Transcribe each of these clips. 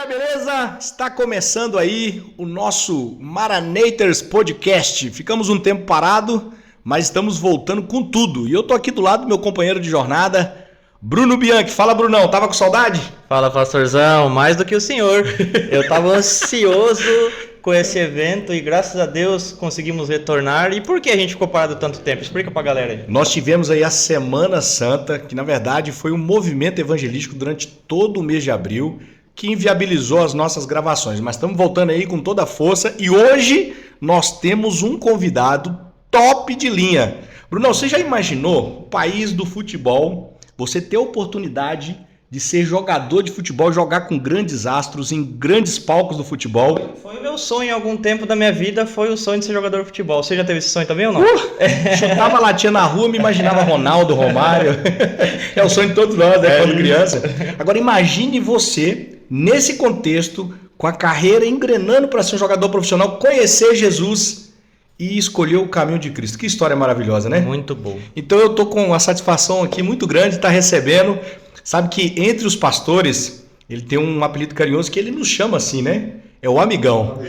galera, beleza? Está começando aí o nosso Maranators Podcast. Ficamos um tempo parado, mas estamos voltando com tudo. E eu tô aqui do lado do meu companheiro de jornada, Bruno Bianchi. Fala, Brunão, tava com saudade? Fala, pastorzão, mais do que o senhor. Eu tava ansioso com esse evento e graças a Deus conseguimos retornar. E por que a gente ficou parado tanto tempo? Explica pra galera aí. Nós tivemos aí a Semana Santa, que na verdade foi um movimento evangelístico durante todo o mês de abril, que inviabilizou as nossas gravações. Mas estamos voltando aí com toda a força e hoje nós temos um convidado top de linha. Brunão, você já imaginou o país do futebol, você ter a oportunidade de ser jogador de futebol, jogar com grandes astros em grandes palcos do futebol? Foi o meu sonho em algum tempo da minha vida, foi o sonho de ser jogador de futebol. Você já teve esse sonho também ou não? Chutava latinha na rua, me imaginava Ronaldo, Romário. É o sonho de todos nós, né, quando criança. Agora imagine você, nesse contexto, com a carreira engrenando para ser um jogador profissional, conhecer Jesus e escolher o caminho de Cristo. Que história maravilhosa, né? Muito bom. Então eu tô com uma satisfação aqui muito grande de estar recebendo. Sabe que entre os pastores, ele tem um apelido carinhoso que ele nos chama assim, né? É o amigão.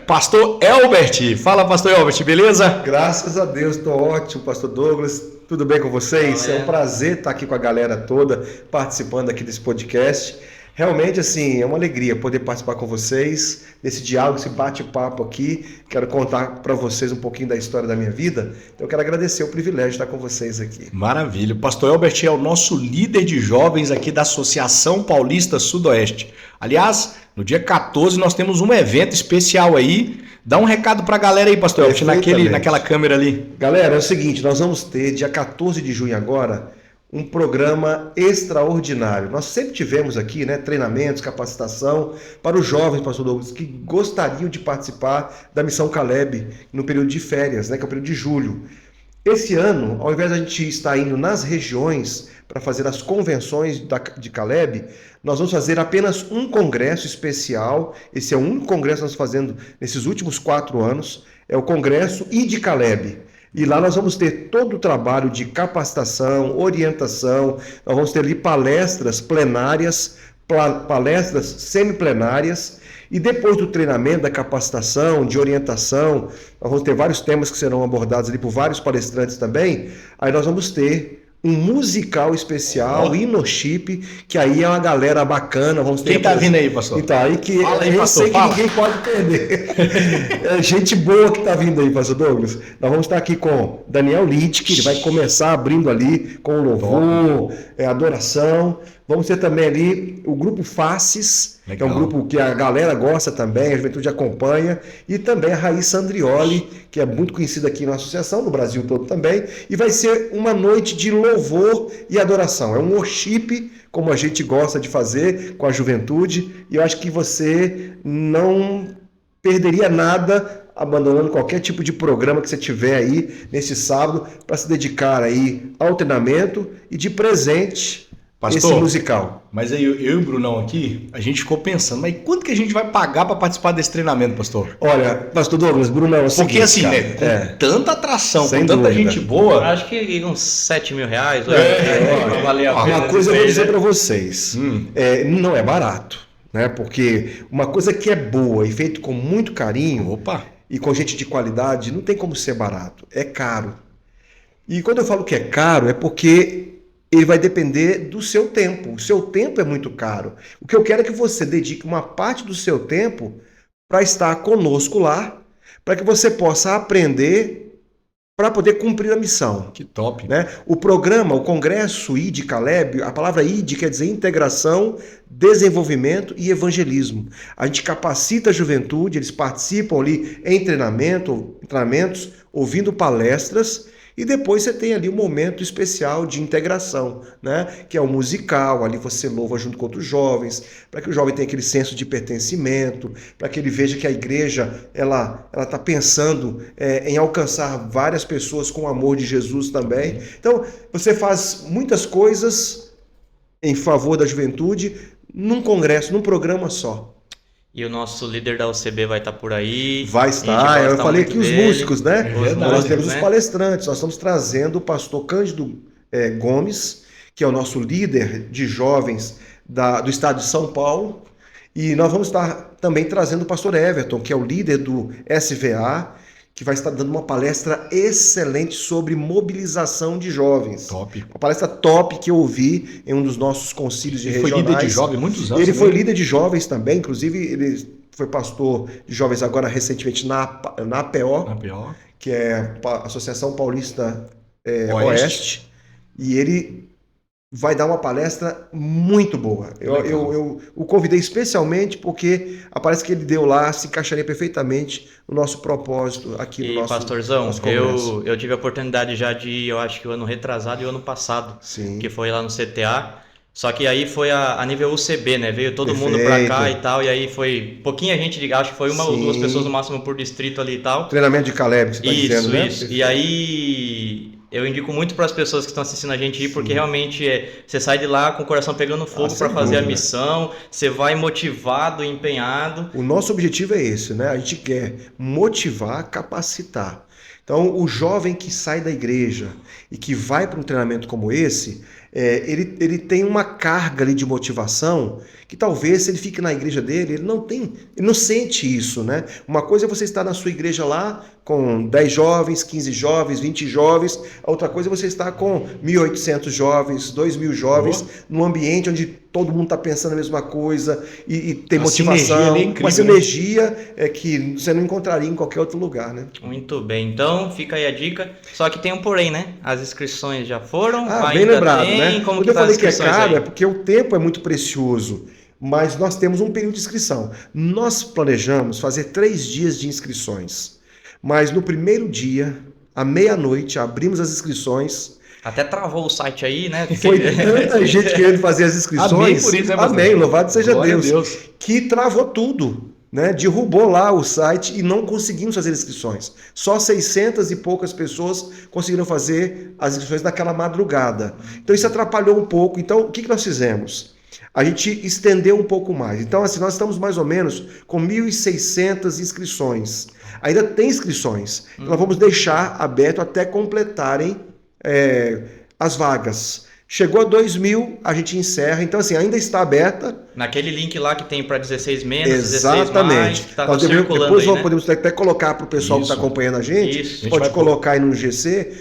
Pastor Elbert. Fala, pastor Elbert, beleza? Graças a Deus, estou ótimo, pastor Douglas. Tudo bem com vocês? É um prazer estar aqui com a galera toda, participando aqui desse podcast. Realmente, assim, é uma alegria poder participar com vocês desse diálogo, esse bate-papo aqui. Quero contar para vocês um pouquinho da história da minha vida. Então, eu quero agradecer o privilégio de estar com vocês aqui. Maravilha. O pastor Elbert é o nosso líder de jovens aqui da Associação Paulista Sudoeste. Aliás, no dia 14 nós temos um evento especial aí. Dá um recado para a galera aí, pastor Elbert, naquela câmera ali. Galera, é o seguinte, nós vamos ter, dia 14 de junho agora, um programa extraordinário. Nós sempre tivemos aqui, né, treinamentos, capacitação para os jovens, pastor Douglas, que gostariam de participar da Missão Caleb no período de férias, né, que é o período de julho. Esse ano, ao invés de a gente estar indo nas regiões para fazer as convenções de Caleb, nós vamos fazer apenas um congresso especial. Esse é o único congresso que nós estamos fazendo nesses últimos 4 anos, é o Congresso de Caleb. E lá nós vamos ter todo o trabalho de capacitação, orientação, nós vamos ter ali palestras plenárias, palestras semiplenárias, e depois do treinamento, da capacitação, de orientação, nós vamos ter vários temas que serão abordados ali por vários palestrantes também, aí nós vamos ter um musical especial, Inoship, que aí é uma galera bacana. Vamos ter. Quem tá vindo aí, pastor? Então, aí que fala aí, eu pastor, sei que ninguém pode perder. É gente boa que tá vindo aí, pastor Douglas. Nós vamos estar aqui com Daniel Litt, que ele vai começar abrindo ali com louvor, adoração. Vamos ter também ali o grupo Faces, que é um grupo que a galera gosta também, a juventude acompanha, e também a Raíssa Andrioli, que é muito conhecida aqui na associação, no Brasil todo também, e vai ser uma noite de louvor e adoração. É um worship, como a gente gosta de fazer com a juventude, e eu acho que você não perderia nada abandonando qualquer tipo de programa que você tiver aí nesse sábado para se dedicar aí ao treinamento e de presente pastor, esse musical. Mas aí eu e o Brunão aqui, a gente ficou pensando, mas quanto que a gente vai pagar para participar desse treinamento, pastor? Olha, pastor Douglas, Brunão, é o seguinte, porque assim, cara, né, com tanta atração, sem com tanta dúvida. gente boa... Acho que uns 7 mil reais. Valeu a pena. Uma coisa eu vou dizer para vocês, não é barato, né? Porque uma coisa que é boa e feito com muito carinho e com gente de qualidade, não tem como ser barato, é caro. E quando eu falo que é caro, é porque ele vai depender do seu tempo. O seu tempo é muito caro. O que eu quero é que você dedique uma parte do seu tempo para estar conosco lá, para que você possa aprender para poder cumprir a missão. Que top. Né? O programa, o Congresso ID Caleb, a palavra ID quer dizer integração, desenvolvimento e evangelismo. A gente capacita a juventude, eles participam ali em treinamentos, ouvindo palestras. E depois você tem ali um momento especial de integração, né? Que é o musical, ali você louva junto com outros jovens, para que o jovem tenha aquele senso de pertencimento, para que ele veja que a igreja ela está pensando em alcançar várias pessoas com o amor de Jesus também. Então, você faz muitas coisas em favor da juventude num congresso, num programa só. E o nosso líder da UCB vai estar por aí. Vai estar, eu falei aqui os músicos, né? Nós temos os né? palestrantes, nós estamos trazendo o pastor Cândido Gomes, que é o nosso líder de jovens do estado de São Paulo, E nós vamos estar também trazendo o pastor Everton, que é o líder do SVA, que vai estar dando uma palestra excelente sobre mobilização de jovens. Top. Uma palestra top que eu ouvi em um dos nossos concílios de Ele foi regionais. líder de jovens muitos anos. Ele né? foi líder de jovens também, inclusive ele foi pastor de jovens agora recentemente na APO, Na pior. que é a Associação Paulista Oeste. Oeste, e ele vai dar uma palestra muito boa. Eu o convidei especialmente porque parece que ele deu lá, se encaixaria perfeitamente no nosso propósito aqui no E, nosso pastorzão, nosso congresso. eu tive a oportunidade já de ir, eu acho que o ano retrasado e o ano passado, Sim. que foi lá no CTA. Só que aí foi a nível UCB, né? Veio todo mundo pra Perfeito. cá e tal, e aí foi pouquinha gente, acho que foi uma ou duas Sim. pessoas no máximo por distrito ali e tal. Treinamento de Caleb, que você está dizendo, né? Isso. E aí eu indico muito para as pessoas que estão assistindo a gente ir, porque realmente você sai de lá com o coração pegando fogo sem para fazer a dúvida. missão, você vai motivado, empenhado. O nosso objetivo é esse, né? A gente quer motivar, capacitar. Então, o jovem que sai da igreja e que vai para um treinamento como esse, ele tem uma carga ali de motivação que talvez se ele fique na igreja dele, ele não sente isso, né? Uma coisa é você estar na sua igreja lá com 10 jovens, 15 jovens, 20 jovens, a outra coisa é você estar com 1.800 jovens, 2.000 jovens, num ambiente onde todo mundo está pensando a mesma coisa e tem motivação, uma sinergia que você não encontraria em qualquer outro lugar, né? Muito bem, então fica aí a dica. Só que tem um porém, né? As inscrições já foram, bem lembrado, tem, né? como Quando que eu tá as falei que é inscrições caro, aí? é porque o tempo é muito precioso, mas nós temos um período de inscrição. Nós planejamos fazer 3 dias de inscrições, mas no primeiro dia, à meia-noite, abrimos as inscrições. Até travou o site aí, né? Foi tanta gente querendo fazer as inscrições. Amém por isso, né, pastor? Amém, louvado seja Glória a Deus, Deus. que travou tudo, né? Derrubou lá o site e não conseguimos fazer inscrições. Só 600 e poucas pessoas conseguiram fazer as inscrições naquela madrugada. Então isso atrapalhou um pouco. Então o que nós fizemos? A gente estendeu um pouco mais. Então assim, nós estamos mais ou menos com 1.600 inscrições. Ainda tem inscrições. Então, nós vamos deixar aberto até completarem as vagas. Chegou a 2.000, a gente encerra. Então, assim, ainda está aberta. Naquele link lá que tem para 16 menos, Exatamente. 16 mais, que está Nós circulando depois aí, né? podemos até colocar para o pessoal que Isso. está acompanhando a gente. Isso. A gente Pode vai colocar aí no GC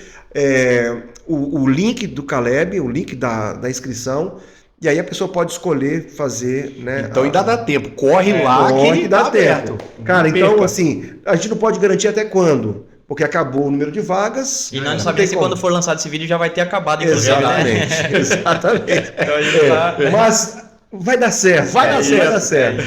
o link do Caleb, o link da inscrição. E aí a pessoa pode escolher fazer, né? Então ainda dá tempo. Corre lá que dá tá tempo. aberto. Cara, Não então perca. assim, a gente não pode garantir até quando, porque acabou o número de vagas. E não tem saber se como. quando for lançado esse vídeo já vai ter acabado, inclusive, né? Exatamente, exatamente. Então a gente tá... Mas vai dar certo. Vai dar certo. Vai dar certo.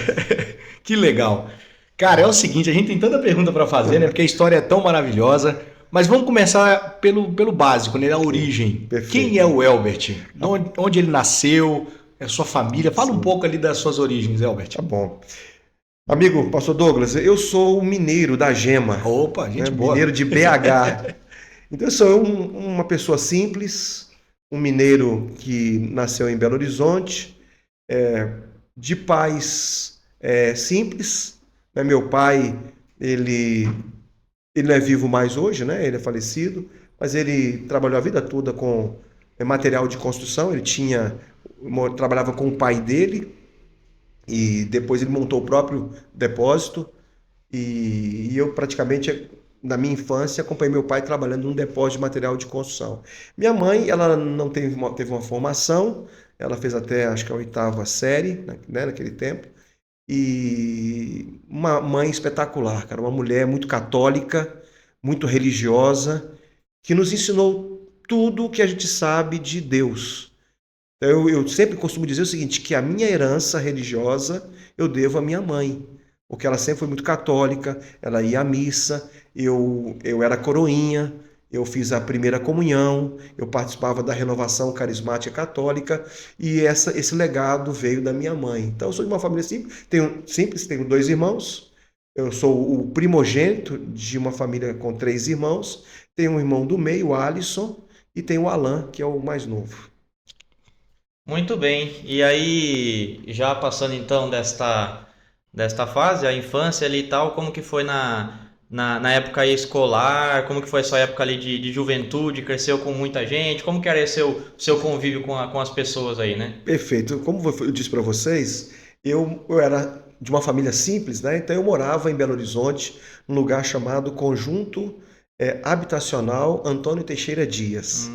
Que legal. Cara, é o seguinte, a gente tem tanta pergunta para fazer, né? Porque a história é tão maravilhosa. Mas vamos começar pelo básico, né? A origem. Perfeito. Quem é o Elbert? Onde ele nasceu? É a sua família? Fala um pouco ali das suas origens, Elbert. Tá bom. Amigo, pastor Douglas, eu sou um mineiro da Gema. Opa, gente né? boa. Mineiro de BH. Então eu sou uma pessoa simples, um mineiro que nasceu em Belo Horizonte, de pais simples. Né? Meu pai, ele não é vivo mais hoje, né? Ele é falecido, mas ele trabalhou a vida toda com material de construção. Ele trabalhava com o pai dele e depois ele montou o próprio depósito. E eu praticamente, na minha infância, acompanhei meu pai trabalhando num depósito de material de construção. Minha mãe, ela não teve uma formação, ela fez até, acho que a 8ª série, né, naquele tempo. E uma mãe espetacular, cara, uma mulher muito católica, muito religiosa, que nos ensinou tudo o que a gente sabe de Deus. Então, eu sempre costumo dizer o seguinte, que a minha herança religiosa eu devo à minha mãe, porque ela sempre foi muito católica, ela ia à missa, eu era coroinha, eu fiz a primeira comunhão, eu participava da renovação carismática católica e esse legado veio da minha mãe. Então eu sou de uma família simples, tenho 2 irmãos, eu sou o primogênito de uma família com 3 irmãos, tenho um irmão do meio, o Alisson, e tenho o Alan, que é o mais novo. Muito bem. E aí, já passando então desta fase, a infância ali e tal, como que foi na época aí escolar, como que foi a sua época ali de juventude, cresceu com muita gente, como que era esse seu convívio com as pessoas aí, né? Perfeito. Como eu disse para vocês, eu era de uma família simples, né? Então eu morava em Belo Horizonte, num lugar chamado Conjunto Habitacional Antônio Teixeira Dias,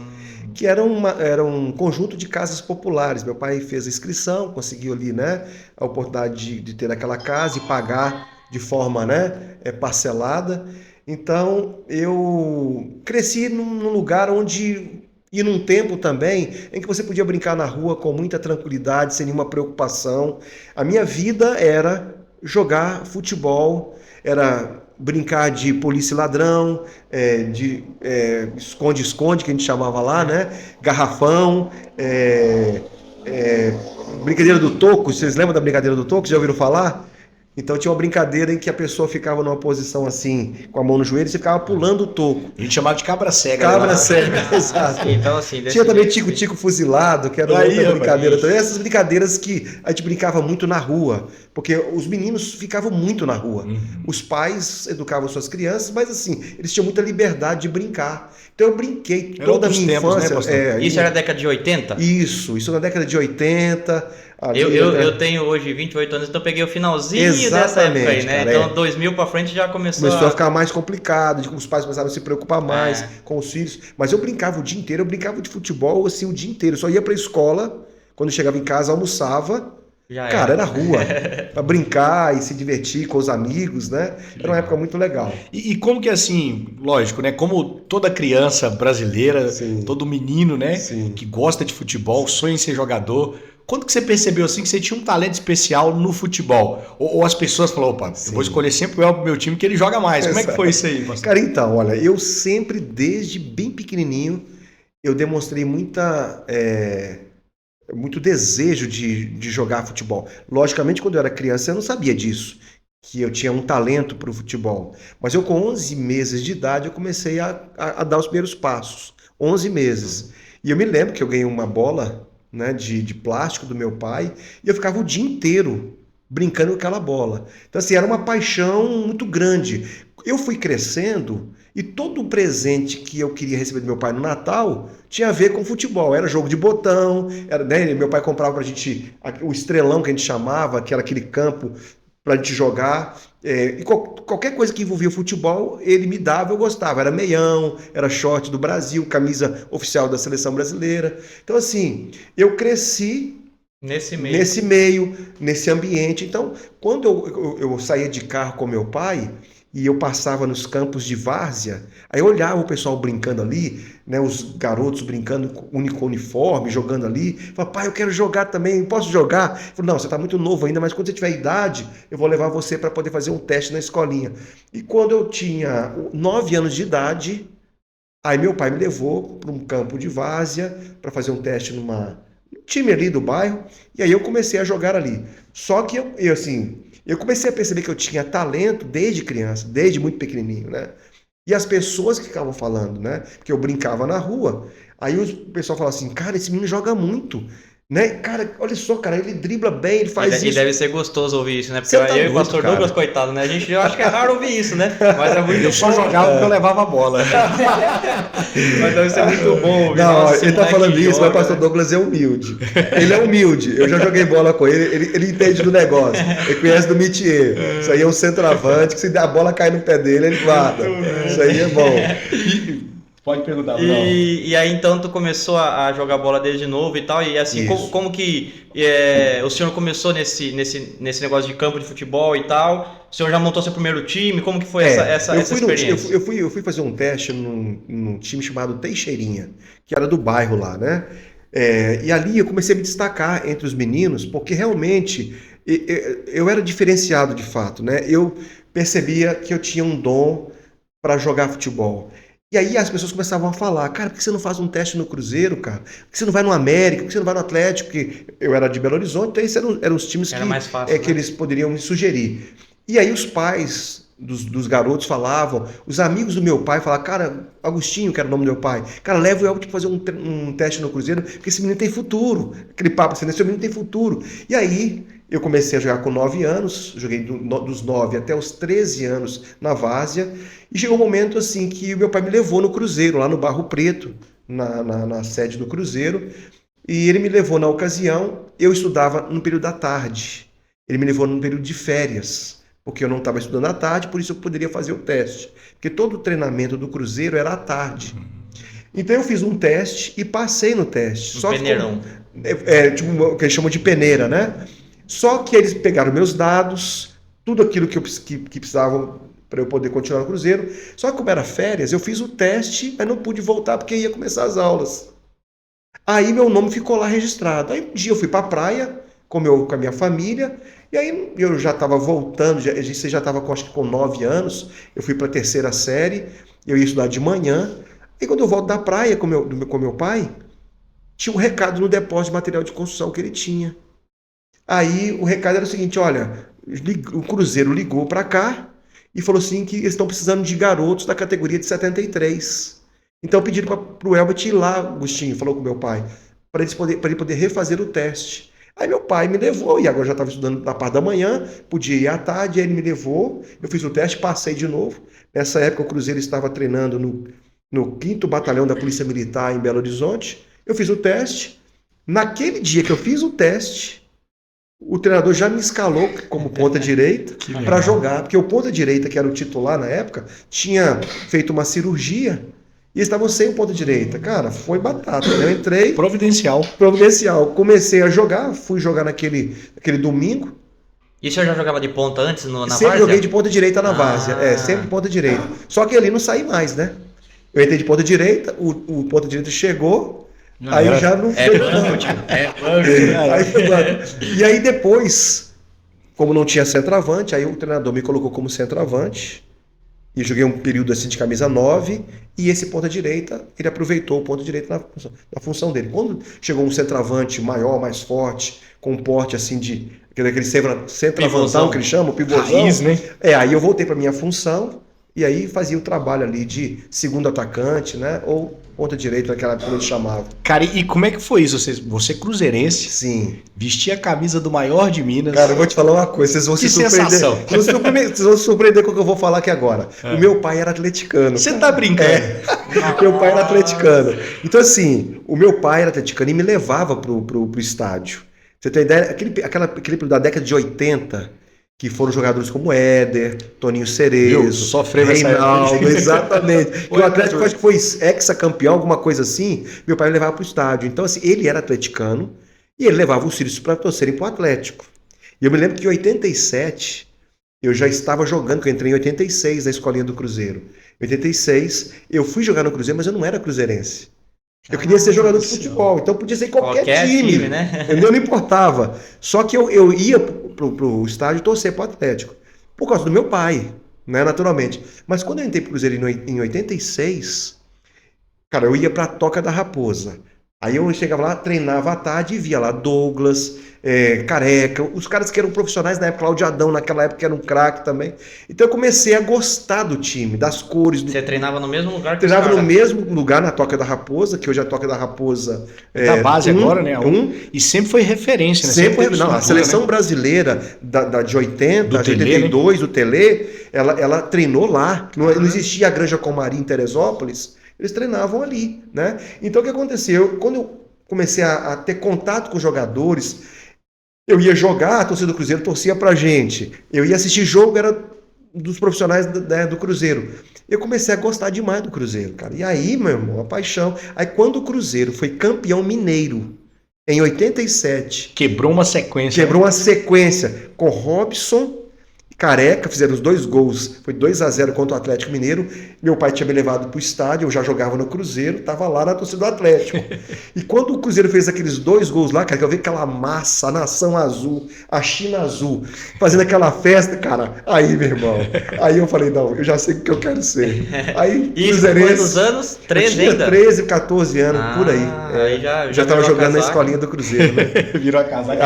que era um conjunto de casas populares. Meu pai fez a inscrição, conseguiu ali, né, a oportunidade de ter aquela casa e pagar de forma, né, parcelada. Então eu cresci num lugar onde e num tempo também em que você podia brincar na rua com muita tranquilidade, sem nenhuma preocupação. A minha vida era jogar futebol, era brincar de polícia e ladrão, de esconde-esconde, que a gente chamava lá, né? Garrafão, brincadeira do toco. Vocês lembram da brincadeira do toco? Já ouviram falar? Então tinha uma brincadeira em que a pessoa ficava numa posição assim, com a mão no joelho, e você ficava pulando o toco. A gente chamava de cabra cega. Cabra cega, exato. Então, assim, Tinha também tico-tico fuzilado, que era Aí, outra brincadeira rapaz. também. Essas brincadeiras que a gente brincava muito na rua, porque os meninos ficavam muito na rua. Os pais educavam suas crianças, mas assim, eles tinham muita liberdade de brincar. Então eu brinquei Era toda a outros minha tempos, né, infância. pastor? Isso era década de 80? Isso na década de 80. Ali, Eu tenho hoje 28 anos, então eu peguei o finalzinho dessa Exatamente, época aí, né? cara, Então 2000 pra frente já começou Começou a ficar mais complicado, os pais começaram a se preocupar mais com os filhos. Mas eu brincava o dia inteiro, eu brincava de futebol assim o dia inteiro. Eu só ia pra escola, quando eu chegava em casa, almoçava. Já Cara, era rua, pra brincar e se divertir com os amigos, né? Era uma época muito legal. E como que assim, lógico, né? Como toda criança brasileira, Sim. todo menino, né? Sim. Que gosta de futebol, sonha em ser jogador. Quando que você percebeu assim que você tinha um talento especial no futebol? Ou as pessoas falaram, opa, eu vou escolher sempre o El pro meu time que ele joga mais. Como é que foi isso aí, pastor? Cara, então, olha, eu sempre, desde bem pequenininho, eu demonstrei muito desejo de jogar futebol. Logicamente, quando eu era criança, eu não sabia disso, que eu tinha um talento para o futebol. Mas eu, com 11 meses de idade, eu comecei a dar os primeiros passos. 11 meses. E eu me lembro que eu ganhei uma bola, né, de plástico do meu pai, e eu ficava o dia inteiro brincando com aquela bola. Então, assim, era uma paixão muito grande. Eu fui crescendo e todo o presente que eu queria receber do meu pai no Natal tinha a ver com futebol. Era jogo de botão, né, meu pai comprava pra gente o estrelão que a gente chamava, que era aquele campo pra gente jogar. E qualquer coisa que envolvia futebol, ele me dava, eu gostava. Era meião, era short do Brasil, camisa oficial da seleção brasileira. Então, assim, eu cresci nesse meio. Nesse ambiente. Então, quando eu saía de carro com meu pai e eu passava nos campos de várzea, aí eu olhava o pessoal brincando ali, né, os garotos brincando com uniforme, jogando ali. Falava, pai, eu quero jogar também, posso jogar? Eu falei, não, você está muito novo ainda, mas quando você tiver idade, eu vou levar você para poder fazer um teste na escolinha. E quando eu tinha 9 anos de idade, aí meu pai me levou para um campo de várzea para fazer um teste num time ali do bairro, e aí eu comecei a jogar ali. Só que eu comecei a perceber que eu tinha talento desde criança, desde muito pequenininho, né? E as pessoas que ficavam falando, né? Porque eu brincava na rua, aí o pessoal falava assim, cara, esse menino joga muito, né? Cara, olha só, cara, ele dribla bem, ele faz isso. E deve ser gostoso ouvir isso, né? Porque Você tá eu e o doido, pastor cara. Douglas, coitado, né? Eu acho que é raro ouvir isso, né? Mas é muito Eu só bom. jogava porque eu levava a bola. Mas deve ser muito bom ouvir. Não, Nossa, esse ele tá moleque falando isso, mas o joga, pastor né? Douglas é humilde. Ele é humilde. Eu já joguei bola com ele, ele entende do negócio. Ele conhece do métier. Isso aí é um centroavante, que se a bola cair no pé dele, ele guarda. Isso aí é bom. Pode perguntar, Bruno. E aí então tu começou a jogar bola desde novo e tal, e assim, Isso. como que o senhor começou nesse negócio de campo de futebol e tal? O senhor já montou seu primeiro time? Como que foi essa experiência? Eu fui fazer um teste num time chamado Teixeirinha, que era do bairro lá, né? E ali eu comecei a me destacar entre os meninos, porque realmente eu era diferenciado de fato, né? Eu percebia que eu tinha um dom para jogar futebol. E aí as pessoas começavam a falar, cara, por que você não faz um teste no Cruzeiro, cara? Por que você não vai no América? Por que você não vai no Atlético? Porque eu era de Belo Horizonte, então esses eram os times Era mais fácil, que né? eles poderiam me sugerir. E aí os pais dos garotos falavam, os amigos do meu pai falavam, cara, Agostinho, que era o nome do meu pai, cara, leva o Elton para fazer um teste no Cruzeiro, porque esse menino tem futuro. Aquele papo assim, esse menino tem futuro. E aí eu comecei a jogar com 9 anos, joguei dos 9 até os 13 anos na várzea, e chegou um momento assim que o meu pai me levou no Cruzeiro, lá no Barro Preto, na sede do Cruzeiro, e ele me levou na ocasião, eu estudava no período da tarde. ele me levou num período de férias, porque eu não estava estudando à tarde, por isso eu poderia fazer o teste. Porque todo o treinamento do Cruzeiro era à tarde. Então eu fiz um teste e passei no teste. Só peneirão. tipo o que eles chamam de peneira, né? Só que eles pegaram meus dados, tudo aquilo que precisavam para eu poder continuar no Cruzeiro. Só que como era férias, eu fiz o teste, mas não pude voltar porque ia começar as aulas. Aí meu nome ficou lá registrado. Aí um dia eu fui para a praia com a minha família, e aí eu já estava voltando, você já estava acho que com 9 anos, eu fui para a 3ª série, eu ia estudar de manhã. Aí quando eu volto da praia com meu pai, tinha um recado no depósito de material de construção que ele tinha. Aí o recado era o seguinte, olha, o Cruzeiro ligou para cá e falou assim que eles estão precisando de garotos da categoria de 73. Então pediram para o Elbert ir lá, Agostinho, falou com meu pai, para ele poder refazer o teste. Aí meu pai me levou, e agora eu já estava estudando na parte da manhã, podia ir à tarde, aí ele me levou, eu fiz o teste, passei de novo. Nessa época o Cruzeiro estava treinando no 5º Batalhão da Polícia Militar em Belo Horizonte. Eu fiz o teste. Naquele dia que eu fiz o teste, o treinador já me escalou como ponta direita para jogar, porque o ponta direita, que era o titular na época, tinha feito uma cirurgia e eles estavam sem o ponta direita. Cara, foi batata. Eu entrei... Providencial. Comecei a jogar, fui jogar naquele domingo. E o senhor já jogava de ponta antes na Sempre várzea? joguei de ponta direita na várzea. Sempre ponta direita. Só que ali não saí mais, né? Eu entrei de ponta direita, o ponta direita chegou, aí já não foi. E aí depois, como não tinha centroavante, aí o treinador me colocou como centroavante. E eu joguei um período assim de camisa 9, e esse ponta direita, ele aproveitou o ponta direita na função dele. Quando chegou um centroavante maior, mais forte, com um porte assim aquele centroavantão que eles chamam, o pivôzão. Raiz, né? Aí eu voltei para minha função, e aí fazia o trabalho ali de segundo atacante, né? Ou ponta direita, naquela época que eles chamavam. Cara, e como é que foi isso? Você cruzeirense, Sim. vestia a camisa do maior de Minas. Cara, eu vou te falar uma coisa, vocês vão se surpreender. Sensação. Vocês vão se surpreender com o que eu vou falar aqui agora. O meu pai era atleticano. Você tá brincando? Meu pai era atleticano. Então, assim, o meu pai era atleticano e me levava pro estádio. Você tem ideia? Aquele da década de 80, que foram jogadores como Éder, Toninho Cerezo, Reinaldo, exatamente. Que o Atlético acho que foi ex-campeão, alguma coisa assim, meu pai me levava pro estádio. Então, assim, ele era atleticano e ele levava os filhos para torcerem pro Atlético. E eu me lembro que em 87, eu já estava jogando, porque eu entrei em 86 na escolinha do Cruzeiro. Em 86, eu fui jogar no Cruzeiro, mas eu não era cruzeirense. Eu queria ser jogador de futebol, então podia ser qualquer time, né? Não importava. Só que eu ia pro estádio torcer pro Atlético, por causa do meu pai, né, naturalmente. Mas quando eu entrei pro Cruzeiro em 86, cara, eu ia pra Toca da Raposa. Aí eu chegava lá, treinava à tarde e via lá Douglas, Careca, os caras que eram profissionais na época, Cláudio Adão naquela época era um craque também. Então eu comecei a gostar do time, das cores. Você treinava no mesmo lugar que Treinava no mesmo lugar na Toca da Raposa, que hoje é a Toca da Raposa. Da base agora, né? E sempre foi referência, né? Sempre a seleção brasileira de 80, de 82, do Telê, ela treinou lá. Não existia a Granja Comari em Teresópolis. Eles treinavam ali, né? Então o que aconteceu? Quando eu comecei a ter contato com os jogadores, eu ia jogar, a torcida do Cruzeiro torcia pra gente. Eu ia assistir jogo, era dos profissionais do Cruzeiro. Eu comecei a gostar demais do Cruzeiro, cara. E aí, meu irmão, a paixão. Aí quando o Cruzeiro foi campeão mineiro, em 87... Quebrou uma sequência com Robson e Careca, fizeram os 2 gols. Foi 2-0 contra o Atlético Mineiro. Meu pai tinha me levado pro estádio, eu já jogava no Cruzeiro, tava lá na torcida do Atlético. E quando o Cruzeiro fez aqueles 2 gols lá, cara, que eu vi aquela massa, a nação azul, a China azul, fazendo aquela festa, cara, aí, meu irmão, aí eu falei, não, eu já sei o que eu quero ser. Aí, isso com quantos anos? 13 ainda? 13, 14 anos, por aí. Aí já tava jogando na escolinha do Cruzeiro, né? Virou a casaca.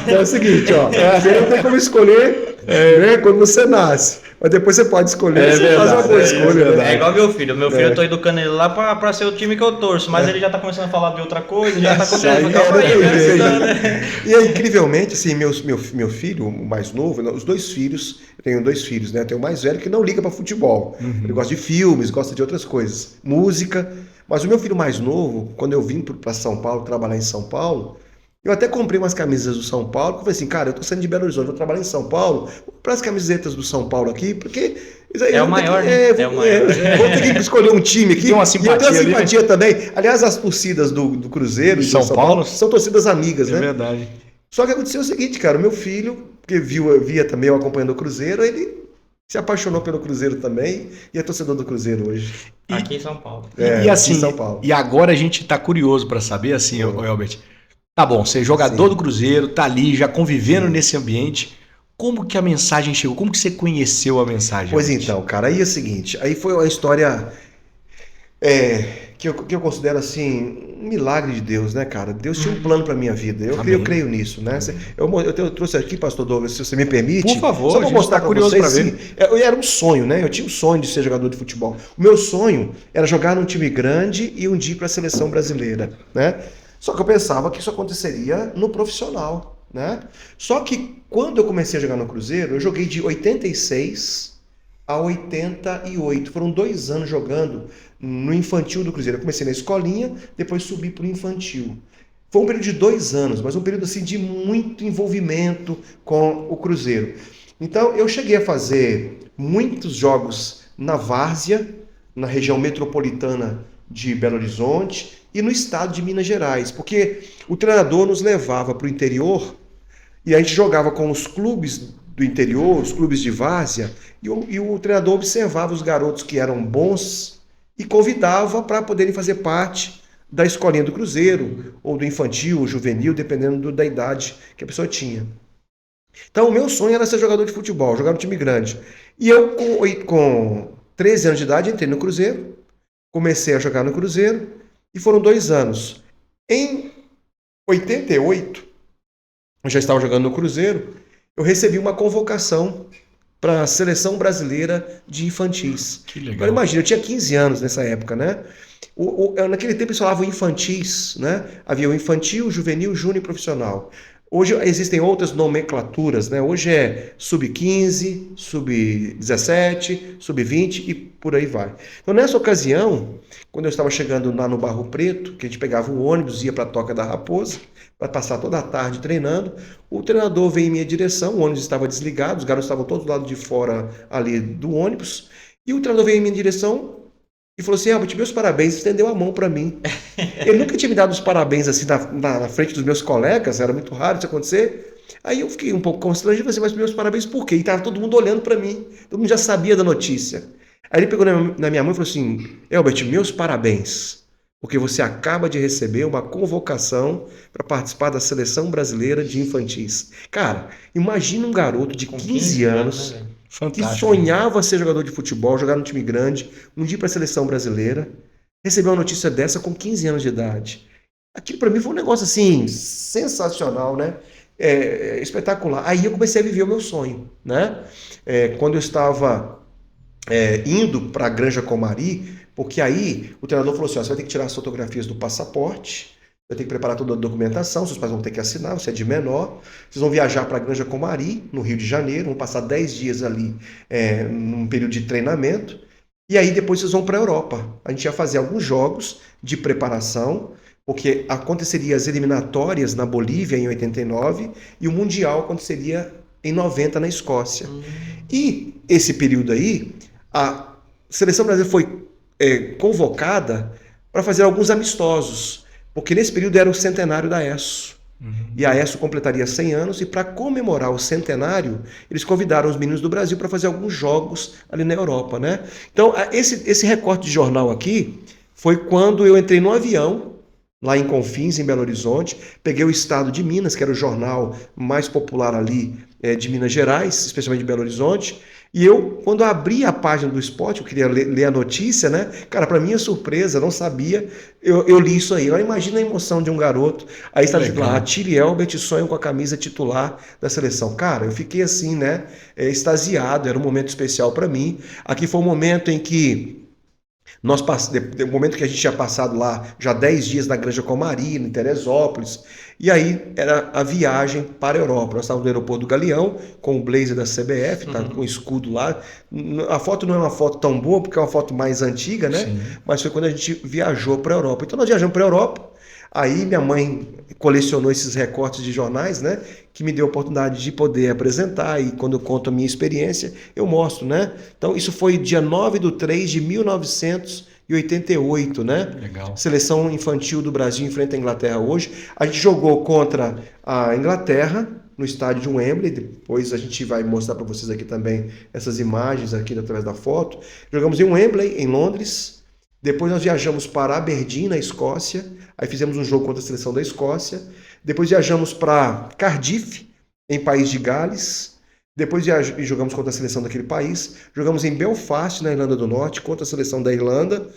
Então é o seguinte, ó, você não tem como escolher, né, quando você nasce. Mas depois você pode escolher, você faz uma boa escolha. É igual meu filho. Meu filho, eu tô educando ele lá pra ser o time que eu torço, mas ele já tá começando a falar de outra coisa, já tá começando a E aí, incrivelmente, assim, meu filho, o mais novo, os 2 filhos, eu tenho 2 filhos, né? Eu tenho o mais velho que não liga pra futebol. Ele gosta de filmes, gosta de outras coisas, música. Mas o meu filho mais novo, quando eu vim pra São Paulo, trabalhar em São Paulo, Eu até comprei umas camisas do São Paulo, porque eu falei assim, cara, eu tô saindo de Belo Horizonte, vou trabalhar em São Paulo, vou comprar as camisetas do São Paulo aqui, porque... isso aí É eu o vou ter maior, que- né? vou, É o maior. vou ter que escolher um time aqui. Tem uma E eu simpatia tenho uma ali, né? simpatia também. Aliás, as torcidas do Cruzeiro e do São Paulo? são torcidas amigas, É né? verdade. Só que aconteceu o seguinte, cara, o meu filho, que via também eu acompanhando o Cruzeiro, ele se apaixonou pelo Cruzeiro também e é torcedor do Cruzeiro hoje. Aqui em São Paulo. E aqui assim, em São Paulo. e agora a gente tá curioso para saber, assim, ô Elbert, tá bom, você é jogador Sim. do Cruzeiro, tá ali, já convivendo Sim. nesse ambiente, como que a mensagem chegou? Como que você conheceu a mensagem? Pois Elbert? então, cara, aí é o seguinte, aí foi uma história que eu considero assim um milagre de Deus, né, cara? Deus tinha um plano para minha vida. Eu Amém. creio nisso, né? Eu trouxe aqui, Pastor Douglas, se você me permite. Por favor, só a para gente mostrar tá para curioso vocês. pra ver. Assim, era um sonho, né? Eu tinha um sonho de ser jogador de futebol. O meu sonho era jogar num time grande e um dia ir para a seleção brasileira, né? Só que eu pensava que isso aconteceria no profissional, né? Só que quando eu comecei a jogar no Cruzeiro, eu joguei de 86 a 88. Foram 2 anos jogando no infantil do Cruzeiro. Eu comecei na escolinha, depois subi para o infantil. Foi um período de 2 anos, mas um período assim de muito envolvimento com o Cruzeiro. Então eu cheguei a fazer muitos jogos na várzea, na região metropolitana de Belo Horizonte e no estado de Minas Gerais, porque o treinador nos levava para o interior e a gente jogava com os clubes do interior, os clubes de várzea, e o treinador observava os garotos que eram bons e convidava para poderem fazer parte da escolinha do Cruzeiro, ou do infantil, ou juvenil, dependendo da idade que a pessoa tinha. Então o meu sonho era ser jogador de futebol, jogar no time grande. E eu, com 13 anos de idade, entrei no Cruzeiro, comecei a jogar no Cruzeiro, e foram 2 anos. Em 88, eu já estava jogando no Cruzeiro, eu recebi uma convocação para a Seleção Brasileira de Infantis. Que Agora legal. imagina, eu tinha 15 anos nessa época, né? Naquele tempo eles falavam infantis, né? Havia o infantil, juvenil, júnior e profissional. Hoje existem outras nomenclaturas, né? Hoje é sub-15, sub-17, sub-20 e por aí vai. Então nessa ocasião, quando eu estava chegando lá no Barro Preto, que a gente pegava o ônibus, ia para a Toca da Raposa, para passar toda a tarde treinando, o treinador veio em minha direção, o ônibus estava desligado, os garotos estavam todos do lado de fora ali do ônibus, e o treinador veio em minha direção e falou assim, Albert, meus parabéns, estendeu a mão para mim. Ele nunca tinha me dado os parabéns assim na frente dos meus colegas, era muito raro isso acontecer. Aí eu fiquei um pouco constrangido e falei assim, mas meus parabéns por quê? E estava todo mundo olhando para mim, todo mundo já sabia da notícia. Aí ele pegou na minha mão e falou assim, Albert, meus parabéns, porque você acaba de receber uma convocação para participar da Seleção Brasileira de Infantis. Cara, imagina um garoto de Com 15 anos... né, velho? que Fantástico. sonhava ser jogador de futebol, jogar no time grande, um dia para a seleção brasileira, recebeu uma notícia dessa com 15 anos de idade. Aquilo para mim foi um negócio assim sensacional, né? Espetacular. Aí eu comecei a viver o meu sonho, né? Quando eu estava indo para a Granja Comari, porque aí o treinador falou assim, ó, você vai ter que tirar as fotografias do passaporte, vai ter que preparar toda a documentação, seus pais vão ter que assinar, você é de menor, vocês vão viajar para a Granja Comari, no Rio de Janeiro, vão passar 10 dias ali num período de treinamento, e aí depois vocês vão para a Europa. A gente ia fazer alguns jogos de preparação, porque aconteceria as eliminatórias na Bolívia em 89 e o Mundial aconteceria em 90 na Escócia. E esse período aí, a seleção brasileira foi convocada para fazer alguns amistosos, porque nesse período era o centenário da ESSO. E a ESSO completaria 100 anos e para comemorar o centenário, eles convidaram os meninos do Brasil para fazer alguns jogos ali na Europa, né? Então, esse recorte de jornal aqui foi quando eu entrei no avião, lá em Confins, em Belo Horizonte, peguei o Estado de Minas, que era o jornal mais popular ali de Minas Gerais, especialmente de Belo Horizonte, e eu, quando abri a página do esporte, eu queria ler a notícia, né? Cara, para minha surpresa, não sabia, eu li isso aí. Agora imagina a emoção de um garoto. Aí está escrito lá, Attili Elbert sonha com a camisa titular da seleção. Cara, eu fiquei assim, né? Extasiado, era um momento especial para mim. Aqui foi um momento em que o momento que a gente tinha passado lá já 10 dias na Granja Comari, em Teresópolis, e aí era a viagem para a Europa. Nós estávamos no aeroporto do Galeão, com o blazer da CBF, tá, com o escudo lá. A foto não é uma foto tão boa, porque é uma foto mais antiga, né? Sim. Mas foi quando a gente viajou para a Europa. Então nós viajamos para a Europa, Aí minha mãe colecionou esses recortes de jornais, né? Que me deu a oportunidade de poder apresentar, e quando eu conto a minha experiência, eu mostro, né? Então, isso foi dia 9/3/1988, né? Legal. Seleção infantil do Brasil enfrenta a Inglaterra hoje. A gente jogou contra a Inglaterra no estádio de Wembley. Depois a gente vai mostrar para vocês aqui também essas imagens aqui através da foto. Jogamos em Wembley, em Londres. Depois nós viajamos para Aberdeen, na Escócia. Aí fizemos um jogo contra a seleção da Escócia. Depois viajamos para Cardiff, em País de Gales. Depois jogamos contra a seleção daquele país. Jogamos em Belfast, na Irlanda do Norte, contra a seleção da Irlanda.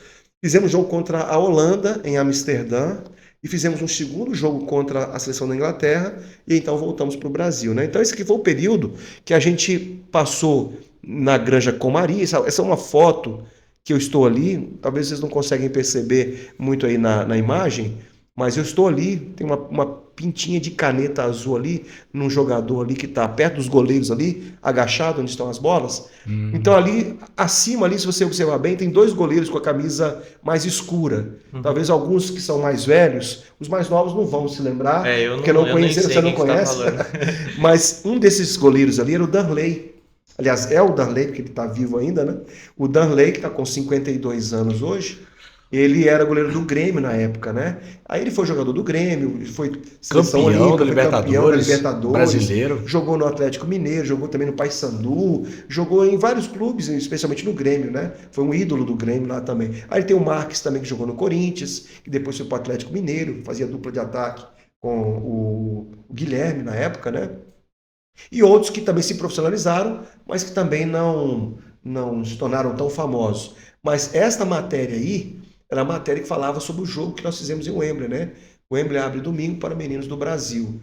Fizemos jogo contra a Holanda, em Amsterdã. E fizemos um segundo jogo contra a seleção da Inglaterra. E então voltamos para o Brasil, né? Então esse aqui foi o período que a gente passou na Granja Comari. Essa é uma foto que eu estou ali. Talvez vocês não conseguem perceber muito aí na imagem, mas eu estou ali. Tem uma pintinha de caneta azul ali, num jogador ali que está perto dos goleiros ali, agachado, onde estão as bolas. Então ali, acima ali, se você observar bem, tem 2 goleiros com a camisa mais escura. Talvez alguns que são mais velhos, os mais novos não vão se lembrar, porque não conheceram, você não conhece. Mas um desses goleiros ali era o Darley. Aliás, é o Darley, porque ele está vivo ainda, né? O Darley, que está com 52 anos hoje, ele era goleiro do Grêmio na época, né? Aí ele foi jogador do Grêmio, foi campeão da Libertadores, brasileiro. Jogou no Atlético Mineiro, jogou também no Paysandu, jogou em vários clubes, especialmente no Grêmio, né? Foi um ídolo do Grêmio lá também. Aí tem o Marques também, que jogou no Corinthians, que depois foi para o Atlético Mineiro, fazia dupla de ataque com o Guilherme na época, né? E outros que também se profissionalizaram, mas que também não se tornaram tão famosos. Mas esta matéria aí era a matéria que falava sobre o jogo que nós fizemos em Wembley, né? Wembley abre domingo para meninos do Brasil.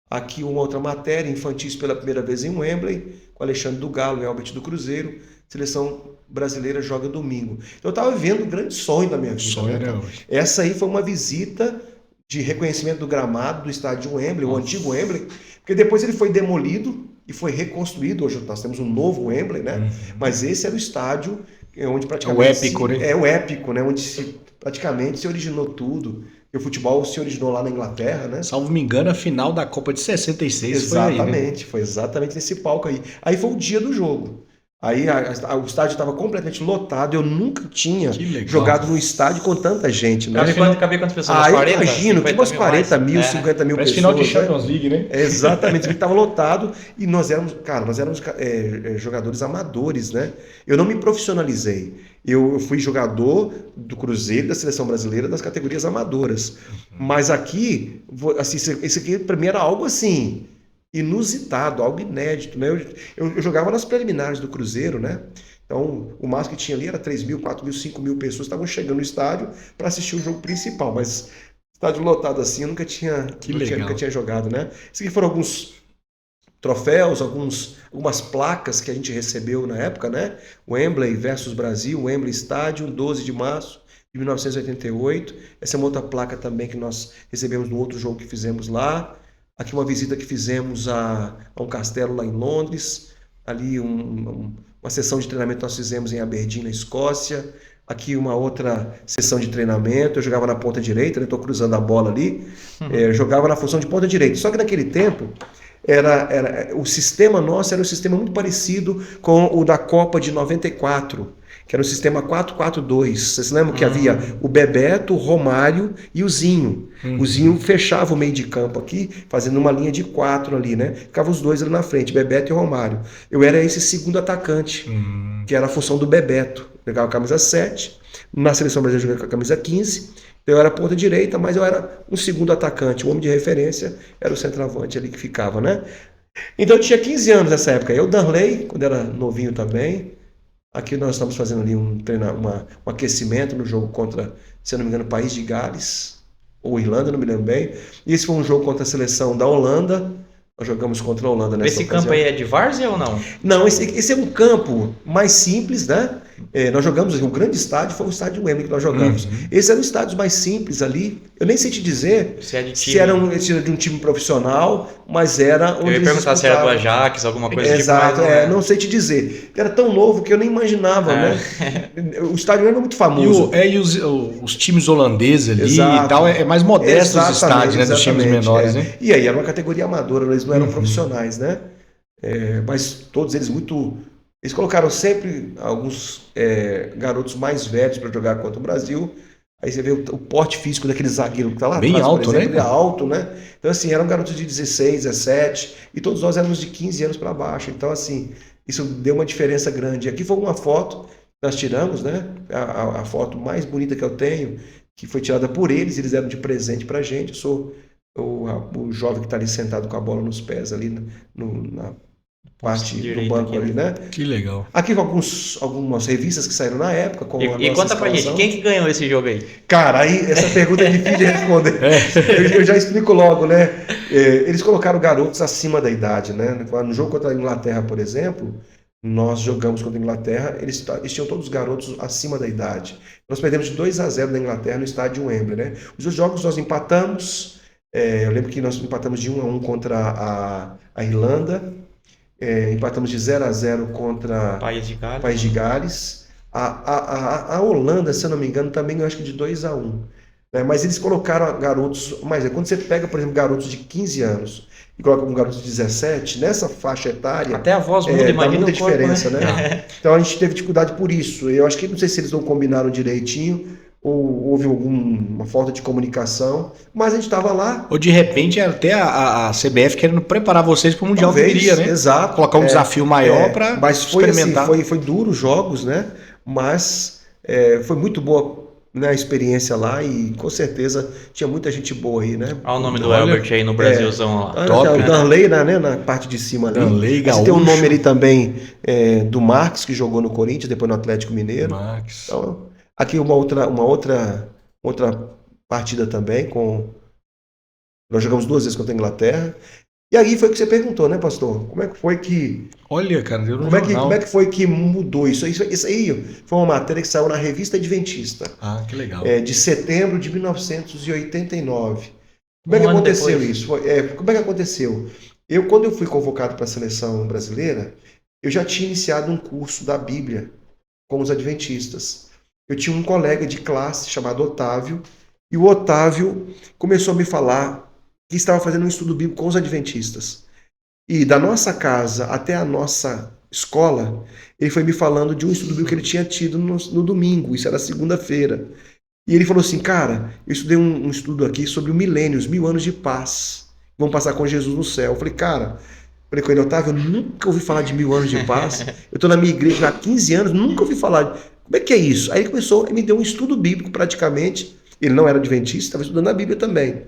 Aqui uma outra matéria, infantis pela primeira vez em Wembley, com Alexandre do Galo e Albert do Cruzeiro. Seleção brasileira joga domingo. Então eu estava vivendo um grande sonho da minha vida. Sonho, né? Essa aí foi uma visita de reconhecimento do gramado do estádio de Wembley, o antigo Wembley, porque depois ele foi demolido e foi reconstruído. Hoje nós temos um novo Wembley, né? Mas esse era o estádio onde praticamente... O épico, né? É o épico, né? Onde praticamente se originou tudo. E o futebol se originou lá na Inglaterra, né? Salvo me engano, a final da Copa de 66 exatamente, foi aí, né? Foi exatamente nesse palco aí. Aí foi o dia do jogo. Aí o estádio estava completamente lotado. Eu nunca tinha jogado num estádio com tanta gente, né? Cabia quantas pessoas? Umas 40? Imagino, que umas 40 mil, 50 mil pessoas. Final de Champions League, né? Exatamente, estava lotado. E nós éramos jogadores amadores, né? Eu não me profissionalizei. Eu fui jogador do Cruzeiro, da Seleção Brasileira, das categorias amadoras. Mas aqui, assim, esse aqui para mim era algo assim... inusitado, algo inédito, né? Eu jogava nas preliminares do Cruzeiro, né? Então, o máximo que tinha ali era 3 mil, 4 mil, 5 mil pessoas que estavam chegando no estádio para assistir o jogo principal, mas estádio lotado assim eu nunca tinha jogado, né? Esses aqui foram alguns troféus, algumas placas que a gente recebeu na época, né? Wembley versus Brasil, Wembley Estádio, 12 de março de 1988. Essa é uma outra placa também que nós recebemos no outro jogo que fizemos lá. Aqui uma visita que fizemos a um castelo lá em Londres. Ali uma sessão de treinamento nós fizemos em Aberdeen, na Escócia. Aqui uma outra sessão de treinamento. Eu jogava na ponta direita, estou cruzando a bola ali. Jogava na função de ponta direita. Só que naquele tempo, o sistema nosso era um sistema muito parecido com o da Copa de 94. Que era o sistema 4-4-2. Vocês lembram que havia o Bebeto, o Romário e o Zinho. O Zinho fechava o meio de campo aqui, fazendo uma linha de 4 ali, né? Ficavam os dois ali na frente, Bebeto e Romário. Eu era esse segundo atacante, que era a função do Bebeto. Pegava a camisa 7, na Seleção Brasileira eu jogava com a camisa 15, eu era ponta direita, mas eu era um segundo atacante. O homem de referência era o centroavante ali que ficava, né? Então eu tinha 15 anos nessa época. Eu, Darley, quando era novinho também. Aqui nós estamos fazendo ali um aquecimento no jogo contra, se eu não me engano, País de Gales, ou Irlanda, não me lembro bem. E esse foi um jogo contra a seleção da Holanda. Nós jogamos contra a Holanda nessa ocasião. Esse campo aí é de várzea ou não? Não, esse é um campo mais simples, né? Nós jogamos, o grande estádio foi o estádio Wembley que nós jogamos. Esses eram estádios mais simples ali. Eu nem sei te dizer Se é de se time. era de um time profissional, mas era onde Eu ia eles perguntar se era do disputavam. Ajax, alguma coisa Exato, tipo, mas não sei te dizer. Era tão novo que eu nem imaginava, né? O estádio Wembley é muito famoso. E os times holandeses ali Exato. e tal, é mais modesto os estádios, né? Dos times menores, né? E aí era uma categoria amadora, eles não eram profissionais, né? Mas todos eles muito. Eles colocaram sempre alguns garotos mais velhos para jogar contra o Brasil. Aí você vê o porte físico daquele zagueiro que está lá Bem atrás, alto, por exemplo, né? ele é alto, né? Então, assim, eram garotos de 16, 17, e todos nós éramos de 15 anos para baixo. Então, assim, isso deu uma diferença grande. Aqui foi uma foto que nós tiramos, né? A foto mais bonita que eu tenho, que foi tirada por eles, eles deram de presente para a gente. Eu sou o jovem que está ali sentado com a bola nos pés, ali na parte do direito banco aqui, ali, né? Que legal. Aqui com algumas revistas que saíram na época, com a E nossa conta pra gente, escalação. quem que ganhou esse jogo aí? Cara, aí essa pergunta é difícil de responder. Eu já explico logo, né? Eles colocaram garotos acima da idade, né? No jogo contra a Inglaterra, por exemplo, nós jogamos contra a Inglaterra, eles tinham todos os garotos acima da idade. Nós perdemos de 2-0 da Inglaterra no estádio Wembley, né? Os dois jogos nós empatamos. Eu lembro que nós empatamos de 1-1 contra a Irlanda. Empatamos de 0-0 contra País de Gales. A Holanda, se eu não me engano, também eu acho que de 2-1. Né? Mas eles colocaram garotos. Mas quando você pega, por exemplo, garotos de 15 anos e coloca um garoto de 17, nessa faixa etária. Até a voz muda, dá imagina muita o corpo, diferença, né? Então a gente teve dificuldade por isso. Eu acho que não sei se eles não combinaram direitinho, ou houve alguma falta de comunicação, mas a gente estava lá. Ou de repente até a CBF querendo preparar vocês para o Mundial Talvez, que viria, né? exato. Colocar um desafio maior para experimentar. Assim, foi duro os jogos, né? Mas foi muito boa, né, a experiência lá e com certeza tinha muita gente boa aí, né? Olha o nome do Olha, Albert aí no Brasilzão lá. Top, O né? Danley, né, na parte de cima ali. Danley, Você tem um gaúcho. nome ali também do Marques, que jogou no Corinthians, depois no Atlético Mineiro. Max. Então, aqui uma outra partida também nós jogamos 2 vezes contra a Inglaterra. E aí foi o que você perguntou, né, pastor? Como é que foi que Olha, cara, deu no como jornal. é que foi que mudou isso? Isso aí foi uma matéria que saiu na Revista Adventista, Ah, que legal. de setembro de 1989. Como é que Um ano aconteceu depois. isso? Como é que aconteceu? Quando eu fui convocado para a seleção brasileira, eu já tinha iniciado um curso da Bíblia com os adventistas. Eu tinha um colega de classe chamado Otávio, e o Otávio começou a me falar que estava fazendo um estudo bíblico com os adventistas. E da nossa casa até a nossa escola, ele foi me falando de um estudo bíblico que ele tinha tido no domingo, isso era segunda-feira. E ele falou assim, cara, eu estudei um estudo aqui sobre o milênio, os 1000 anos de paz, vão passar com Jesus no céu. Eu falei, cara, com ele, Otávio, eu nunca ouvi falar de 1000 anos de paz, eu estou na minha igreja há 15 anos, nunca ouvi falar. Como é que é isso? Aí ele começou, me deu um estudo bíblico praticamente, ele não era adventista, estava estudando a Bíblia também.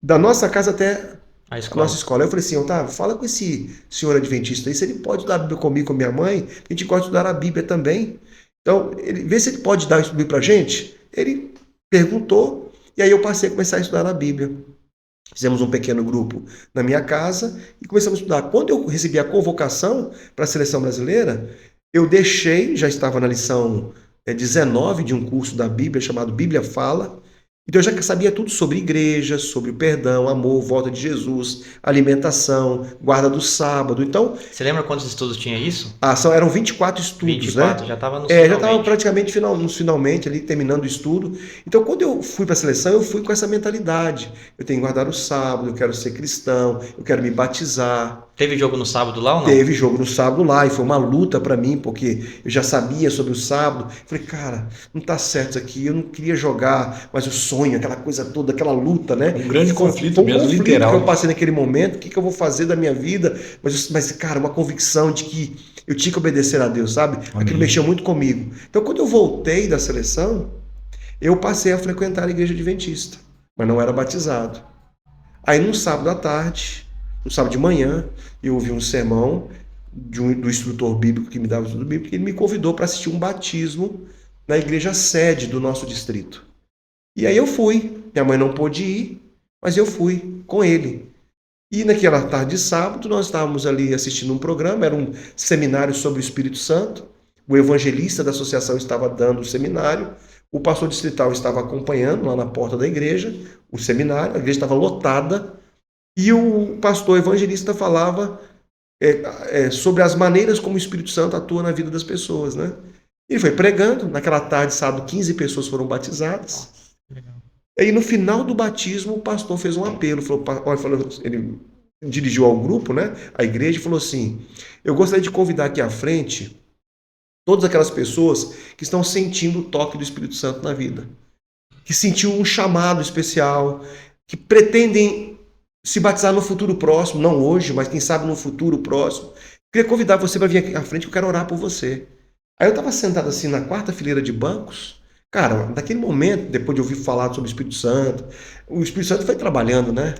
Da nossa casa até A a escola. nossa escola. Eu falei assim, Otávio, fala com esse senhor adventista aí, se ele pode estudar a Bíblia comigo, com minha mãe, a gente gosta de estudar a Bíblia também. Então, vê se ele pode dar um estudo pra gente. Ele perguntou, e aí eu passei a começar a estudar a Bíblia. Fizemos um pequeno grupo na minha casa e começamos a estudar. Quando eu recebi a convocação para a seleção brasileira, eu deixei, já estava na lição 19 de um curso da Bíblia chamado Bíblia Fala. Então eu já sabia tudo sobre igreja, sobre o perdão, amor, volta de Jesus, alimentação, guarda do sábado. Então, Você lembra quantos estudos tinha isso? eram 24 estudos, 24, né? já estava no Já estava praticamente nos finalmente ali, terminando o estudo. Então, quando eu fui para a seleção, eu fui com essa mentalidade. Eu tenho que guardar o sábado, eu quero ser cristão, eu quero me batizar. Teve jogo no sábado lá ou não? Teve jogo no sábado lá, e foi uma luta para mim, porque eu já sabia sobre o sábado. Falei, cara, não tá certo isso aqui, eu não queria jogar, mas o sonho, aquela coisa toda, aquela luta, né? Um grande conflito Foi um mesmo, conflito literal. que eu passei naquele momento, o que eu vou fazer da minha vida? Mas, cara, uma convicção de que eu tinha que obedecer a Deus, sabe? Aquilo mexeu muito comigo. Então, quando eu voltei da seleção, eu passei a frequentar a igreja adventista, mas não era batizado. Aí, num sábado à tarde, no sábado de manhã, eu ouvi um sermão do instrutor bíblico que me dava o estudo bíblico, e ele me convidou para assistir um batismo na igreja sede do nosso distrito. E aí eu fui. Minha mãe não pôde ir, mas eu fui com ele. E naquela tarde de sábado, nós estávamos ali assistindo um programa, era um seminário sobre o Espírito Santo. o evangelista da associação estava dando o seminário, o pastor distrital estava acompanhando lá na porta da igreja, o seminário, a igreja estava lotada, e o pastor evangelista falava sobre as maneiras como o Espírito Santo atua na vida das pessoas, né? Ele foi pregando, naquela tarde, sábado, 15 pessoas foram batizadas. Aí no final do batismo, o pastor fez um apelo, ele dirigiu ao grupo, né, à igreja, e falou assim: eu gostaria de convidar aqui à frente todas aquelas pessoas que estão sentindo o toque do Espírito Santo na vida, que sentiu um chamado especial, que pretendem se batizar no futuro próximo, não hoje, mas quem sabe no futuro próximo. Queria convidar você para vir aqui à frente, que eu quero orar por você. Aí eu estava sentado assim na quarta fileira de bancos. Cara, naquele momento, depois de ouvir falar sobre o Espírito Santo foi trabalhando, né?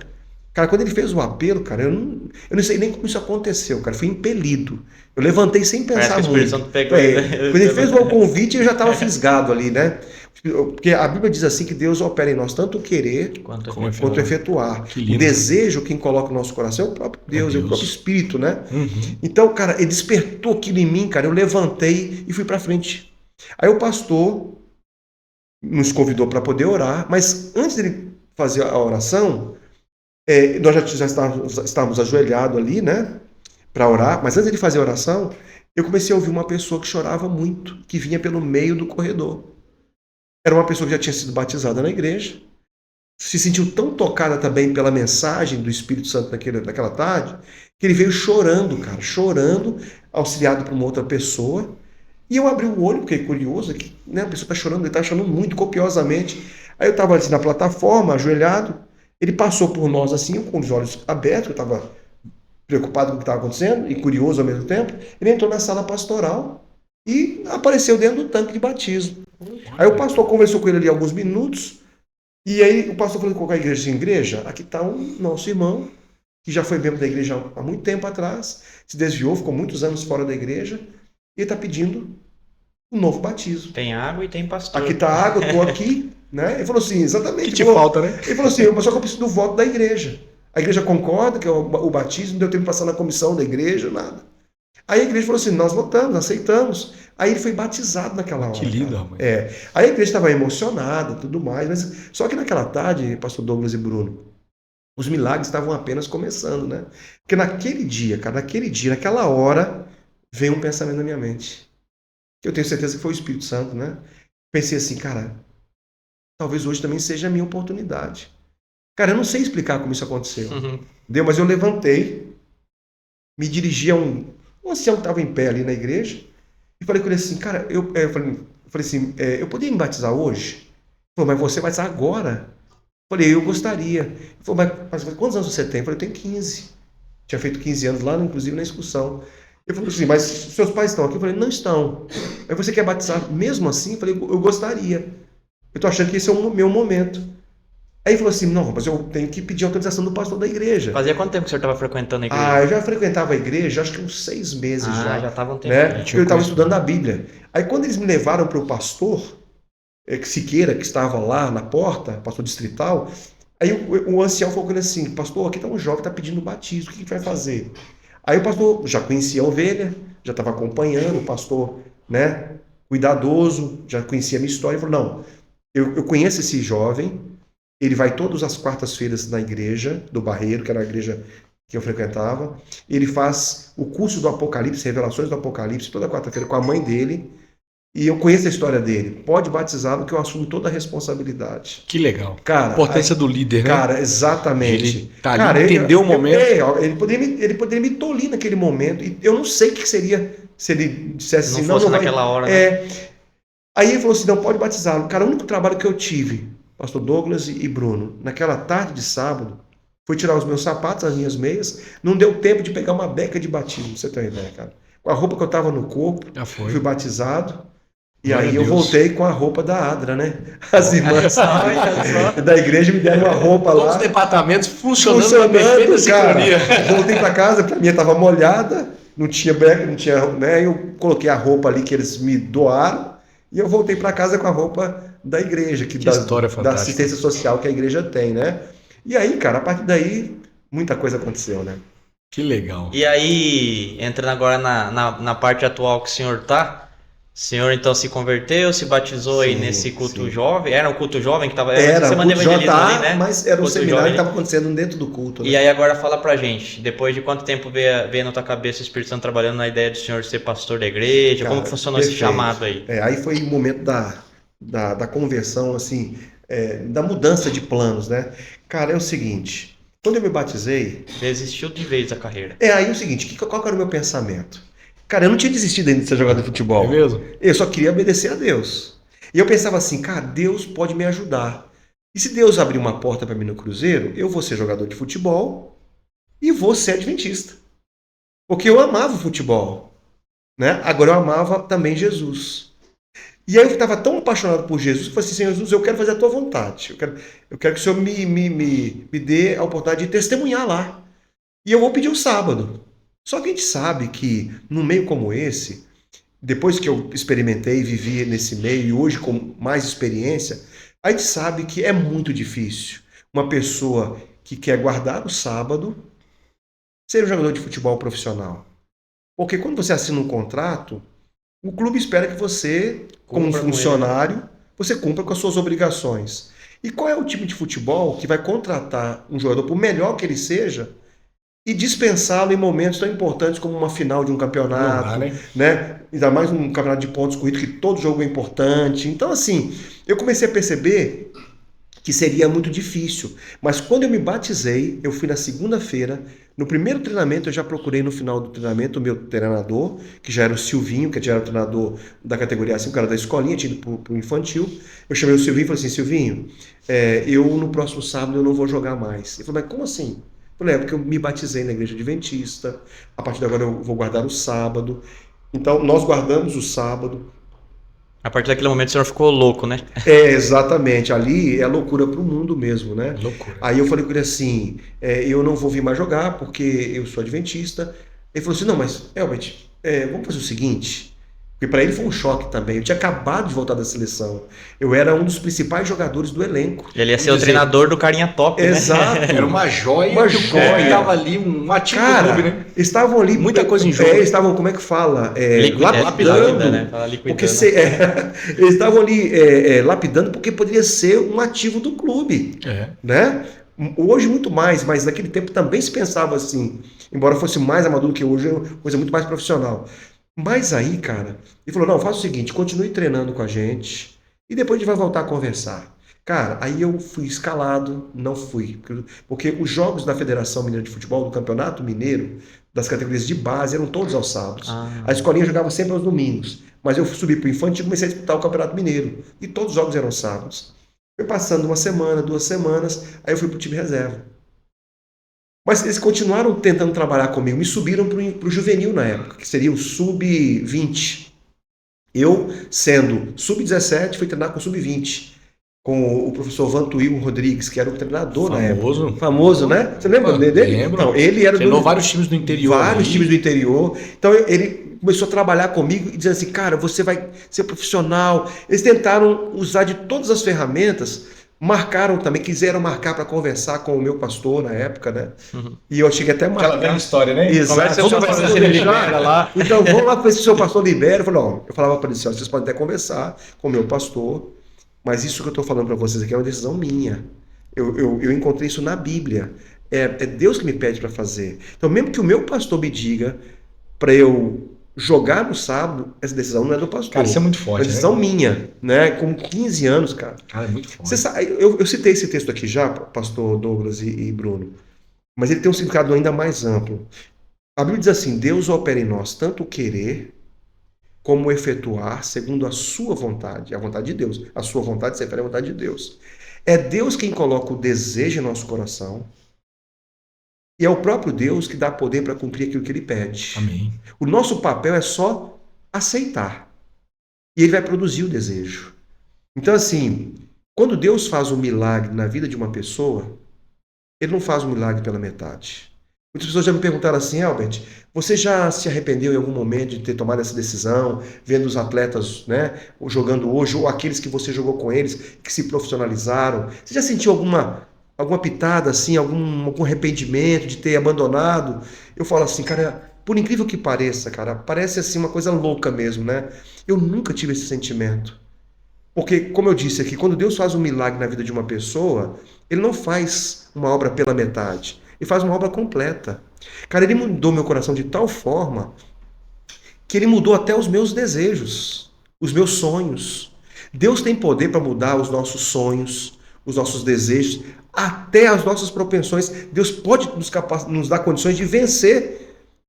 Cara, quando ele fez o apelo, cara, eu não sei nem como isso aconteceu, cara. Fui impelido. Eu levantei sem pensar muito. O Espírito Santo pegou, quando ele fez o convite, eu já estava fisgado ali, né? Porque a Bíblia diz assim que Deus opera em nós tanto o querer quanto efetuar. O desejo, quem coloca no nosso coração é o próprio Deus, é o próprio Espírito, né? Uhum. Então, cara, ele despertou aquilo em mim, cara. Eu levantei e fui para frente. Aí o pastor nos convidou para poder orar, mas antes dele fazer a oração, nós já estávamos ajoelhados ali, né, para orar, mas antes dele fazer a oração, eu comecei a ouvir uma pessoa que chorava muito, que vinha pelo meio do corredor. Era uma pessoa que já tinha sido batizada na igreja, se sentiu tão tocada também pela mensagem do Espírito Santo naquela tarde, que ele veio chorando, cara, chorando, auxiliado por uma outra pessoa. E eu abri o olho, fiquei curioso, que, né, a pessoa está chorando, ele está chorando muito, copiosamente. Aí eu estava assim, na plataforma, ajoelhado, ele passou por nós assim, com os olhos abertos, eu estava preocupado com o que estava acontecendo, e curioso ao mesmo tempo. Ele entrou na sala pastoral e apareceu dentro do tanque de batismo. Aí o pastor conversou com ele ali alguns minutos, e aí o pastor falou: qual é a igreja? Igreja? Aqui está um nosso irmão, que já foi membro da igreja há muito tempo atrás, se desviou, ficou muitos anos fora da igreja, e ele está pedindo um novo batismo. Tem água e tem pastor. Aqui está a água, eu estou aqui. Né? Ele falou assim, exatamente. Que te falta, né? Ele falou assim, só que eu preciso do voto da igreja. A igreja concorda que é o batismo, não deu tempo de passar na comissão da igreja, nada. Aí a igreja falou assim, nós votamos, aceitamos. Aí ele foi batizado naquela hora. Que lindo, rapaz. Aí a igreja estava emocionada e tudo mais, mas só que naquela tarde, pastor Douglas e Bruno, os milagres estavam apenas começando, né? Porque naquele dia, naquela hora, veio um pensamento na minha mente. Eu tenho certeza que foi o Espírito Santo, né? Pensei assim, cara, talvez hoje também seja a minha oportunidade. Cara, eu não sei explicar como isso aconteceu. Entendeu? Mas eu levantei, me dirigi a um ancião que estava em pé ali na igreja, e falei com ele assim, cara, eu falei assim, eu poderia me batizar hoje? Ele falou, mas você vai batizar agora? Eu falei, eu gostaria. Ele falou, mas quantos anos você tem? Eu falei, eu tenho 15. Tinha feito 15 anos lá, inclusive na excursão. Ele falou assim, mas seus pais estão aqui? Eu falei, não estão. Aí você quer batizar mesmo assim? Eu falei, eu gostaria. Eu estou achando que esse é o meu momento. Aí ele falou assim, não, mas eu tenho que pedir autorização do pastor da igreja. Fazia quanto tempo que o senhor estava frequentando a igreja? Eu já frequentava a igreja, acho que uns 6 meses já. Já estava um tempo. Né? Eu estava estudando a Bíblia. Aí quando eles me levaram para o pastor, Siqueira, que estava lá na porta, pastor distrital, aí o ancião falou com ele assim, pastor, aqui está um jovem que está pedindo batismo, o que vai fazer? Aí o pastor já conhecia a ovelha, já estava acompanhando, o pastor, né, cuidadoso, já conhecia a minha história, e falou, não, eu conheço esse jovem, ele vai todas as quartas-feiras na igreja do Barreiro, que era a igreja que eu frequentava, ele faz o curso do Apocalipse, Revelações do Apocalipse, toda quarta-feira com a mãe dele, e eu conheço a história dele. Pode batizá-lo que eu assumo toda a responsabilidade. Que legal. Cara, a importância do líder, né? Cara, exatamente. Ele tá ali, entendeu o momento. Ele poderia me tolir naquele momento. E eu não sei o que seria se ele dissesse assim, não fosse naquela hora, né? Aí ele falou assim, não pode batizá-lo. Cara, o único trabalho que eu tive, pastor Douglas e Bruno, naquela tarde de sábado, foi tirar os meus sapatos, as minhas meias. Não deu tempo de pegar uma beca de batismo, pra você ter uma ideia, cara. Com a roupa que eu tava no corpo, fui batizado. E aí eu voltei com a roupa da Adra, né? As irmãs da igreja me deram uma roupa lá. Todos os departamentos funcionando na perfeita sincronia. Voltei para casa, a minha estava molhada, não tinha beca, não tinha, né? Eu coloquei a roupa ali que eles me doaram e eu voltei para casa com a roupa da igreja, da assistência social que a igreja tem, né? E aí, cara, a partir daí, muita coisa aconteceu, né? Que legal. E aí, entrando agora na parte atual que o senhor tá, O senhor então se converteu, se batizou aí Sim, nesse culto sim. jovem. Era um culto jovem que estava. Era o semana de culto evangelismo ali, JA, né? mas era um Culto seminário jovem. que estava acontecendo dentro do culto, E né? aí agora fala pra gente, depois de quanto tempo veio na tua cabeça o Espírito Santo trabalhando na ideia do senhor ser pastor da igreja? Como que Cara, funcionou esse perfeito. chamado aí? Aí foi o momento da conversão, assim, da mudança de planos, né? Cara, é o seguinte, quando eu me batizei, Desistiu de vez da carreira. aí é o seguinte, qual que era o meu pensamento? Cara, eu não tinha desistido ainda de ser jogador de É futebol. mesmo? Eu só queria obedecer a Deus. E eu pensava assim, cara, Deus pode me ajudar. E se Deus abrir uma porta para mim no Cruzeiro, eu vou ser jogador de futebol e vou ser adventista. Porque eu amava o futebol, né? Agora eu amava também Jesus. E aí eu estava tão apaixonado por Jesus que eu falei assim, Senhor Jesus, eu quero fazer a tua vontade. Eu quero que o Senhor me dê a oportunidade de testemunhar lá. E eu vou pedir o sábado. Só que a gente sabe que num meio como esse, depois que eu experimentei e vivi nesse meio e hoje com mais experiência, a gente sabe que é muito difícil uma pessoa que quer guardar o sábado ser um jogador de futebol profissional. Porque quando você assina um contrato, o clube espera que você, como um Cumpra com ele, né? funcionário, você cumpra com as suas obrigações. E qual é o time de futebol que vai contratar um jogador, por melhor que ele seja, e dispensá-lo em momentos tão importantes como uma final de um Não dá, campeonato, né? né? Ainda mais um campeonato de pontos corridos, que todo jogo é importante. Então, assim, eu comecei a perceber que seria muito difícil. Mas quando eu me batizei, eu fui na segunda-feira. No primeiro treinamento, eu já procurei no final do treinamento o meu treinador, que já era o Silvinho, que já era o treinador da categoria 5, cara da escolinha, tinha ido para o infantil. Eu chamei o Silvinho e falei assim, Silvinho, eu no próximo sábado eu não vou jogar mais. Ele falou, mas como assim? Eu falei, porque eu me batizei na igreja adventista, a partir de agora eu vou guardar o sábado. Então, nós guardamos o sábado. A partir daquele momento o senhor ficou louco, né? Exatamente. Ali é loucura para o mundo mesmo, né? Loucura. Aí eu falei com ele assim, eu não vou vir mais jogar porque eu sou adventista. Ele falou assim, não, mas, Elbert, vamos fazer o seguinte, porque para ele foi um choque também. Eu tinha acabado de voltar da seleção. Eu era um dos principais jogadores do elenco. Ele ia ser o Vamos dizer, treinador do carinha top, né? Exato. Era uma joia Uma que o joia. clube estava ali, um ativo do Cara, clube, né? estavam ali. Muita coisa em jogo. Eles estavam, como é que fala? Lapidando, Lapidando. né? Fala liquidando. Porque eles estavam ali lapidando porque poderia ser um ativo do clube, É. né? Hoje muito mais, mas naquele tempo também se pensava assim, embora fosse mais amaduro que hoje, é uma coisa muito mais profissional. Mas aí, cara, ele falou, não, faz o seguinte, continue treinando com a gente e depois a gente vai voltar a conversar. Cara, aí eu fui escalado, não fui, porque os jogos da Federação Mineira de Futebol, do Campeonato Mineiro, das categorias de base, eram todos aos sábados. Ah. A escolinha jogava sempre aos domingos, mas eu subi para o infantil e comecei a disputar o Campeonato Mineiro, e todos os jogos eram sábados. Foi passando uma semana, 2 semanas, aí eu fui para o time reserva. Mas eles continuaram tentando trabalhar comigo, me subiram para o juvenil na época, que seria o sub-20. Eu, sendo sub-17, fui treinar com o sub-20, com o professor Vantuil Rodrigues, que era o treinador na época. Famoso, né? Você lembra dele? Lembro. Então, ele era Treinou vários times do interior. vários ali. times do interior. Então ele começou a trabalhar comigo e dizendo assim, cara, você vai ser profissional. Eles tentaram usar de todas as ferramentas, marcaram também, quiseram marcar para conversar com o meu pastor na época, né? E eu cheguei até a marcar. Aquela velha história, né? Exato. Conversa com o Vamos pastor, fazer se ele deixar. libera lá. Então vamos lá para esse seu pastor libera. Eu falava para ele assim, ó, vocês podem até conversar com o meu pastor, mas isso que eu estou falando para vocês aqui é uma decisão minha. Eu encontrei isso na Bíblia. É Deus que me pede para fazer. Então mesmo que o meu pastor me diga para eu jogar no sábado, essa decisão não é do pastor. Cara, isso é muito É forte, uma decisão né? minha, né? Com 15 anos, cara. Cara, é muito forte. Você sabe, eu citei esse texto aqui já, pastor Douglas e Bruno, mas ele tem um significado ainda mais amplo. A Bíblia diz assim, Deus opera em nós tanto o querer como o efetuar segundo a sua vontade, a vontade de Deus. A sua vontade se refere à vontade de Deus. É Deus quem coloca o desejo em nosso coração e é o próprio Deus que dá poder para cumprir aquilo que ele pede. Amém. O nosso papel é só aceitar. E ele vai produzir o desejo. Então, assim, quando Deus faz um milagre na vida de uma pessoa, ele não faz um milagre pela metade. Muitas pessoas já me perguntaram assim, Albert, você já se arrependeu em algum momento de ter tomado essa decisão, vendo os atletas, né, jogando hoje, ou aqueles que você jogou com eles, que se profissionalizaram? Você já sentiu alguma pitada, assim, algum arrependimento de ter abandonado? Eu falo assim, cara, por incrível que pareça, cara, parece assim uma coisa louca mesmo, né? Eu nunca tive esse sentimento. Porque, como eu disse aqui, quando Deus faz um milagre na vida de uma pessoa, Ele não faz uma obra pela metade. Ele faz uma obra completa. Cara, Ele mudou meu coração de tal forma que Ele mudou até os meus desejos, os meus sonhos. Deus tem poder para mudar os nossos sonhos, os nossos desejos, até as nossas propensões. Deus pode nos dar condições de vencer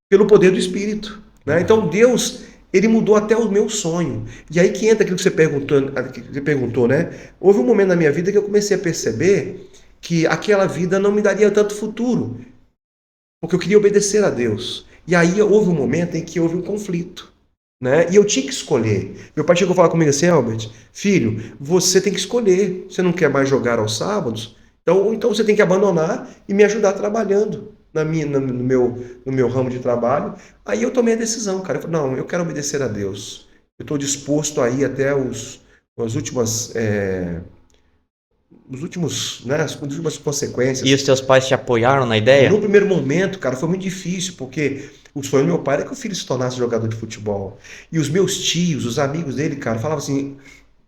pelo poder do Espírito, né? Então Deus, Ele mudou até o meu sonho. E aí que entra aquilo que você perguntou, né? Houve um momento na minha vida que eu comecei a perceber que aquela vida não me daria tanto futuro, porque eu queria obedecer a Deus. E aí houve um momento em que houve um conflito, né? E eu tinha que escolher. Meu pai chegou a falar comigo assim: Albert, filho, você tem que escolher. Você não quer mais jogar aos sábados? Então você tem que abandonar e me ajudar trabalhando no meu ramo de trabalho. Aí eu tomei a decisão, cara. Eu falei, não, eu quero obedecer a Deus. Eu estou disposto a ir até as últimas as últimas consequências. E os teus pais te apoiaram na ideia? No primeiro momento, cara, foi muito difícil, porque o sonho do meu pai era que o filho se tornasse jogador de futebol. E os meus tios, os amigos dele, cara, falavam assim: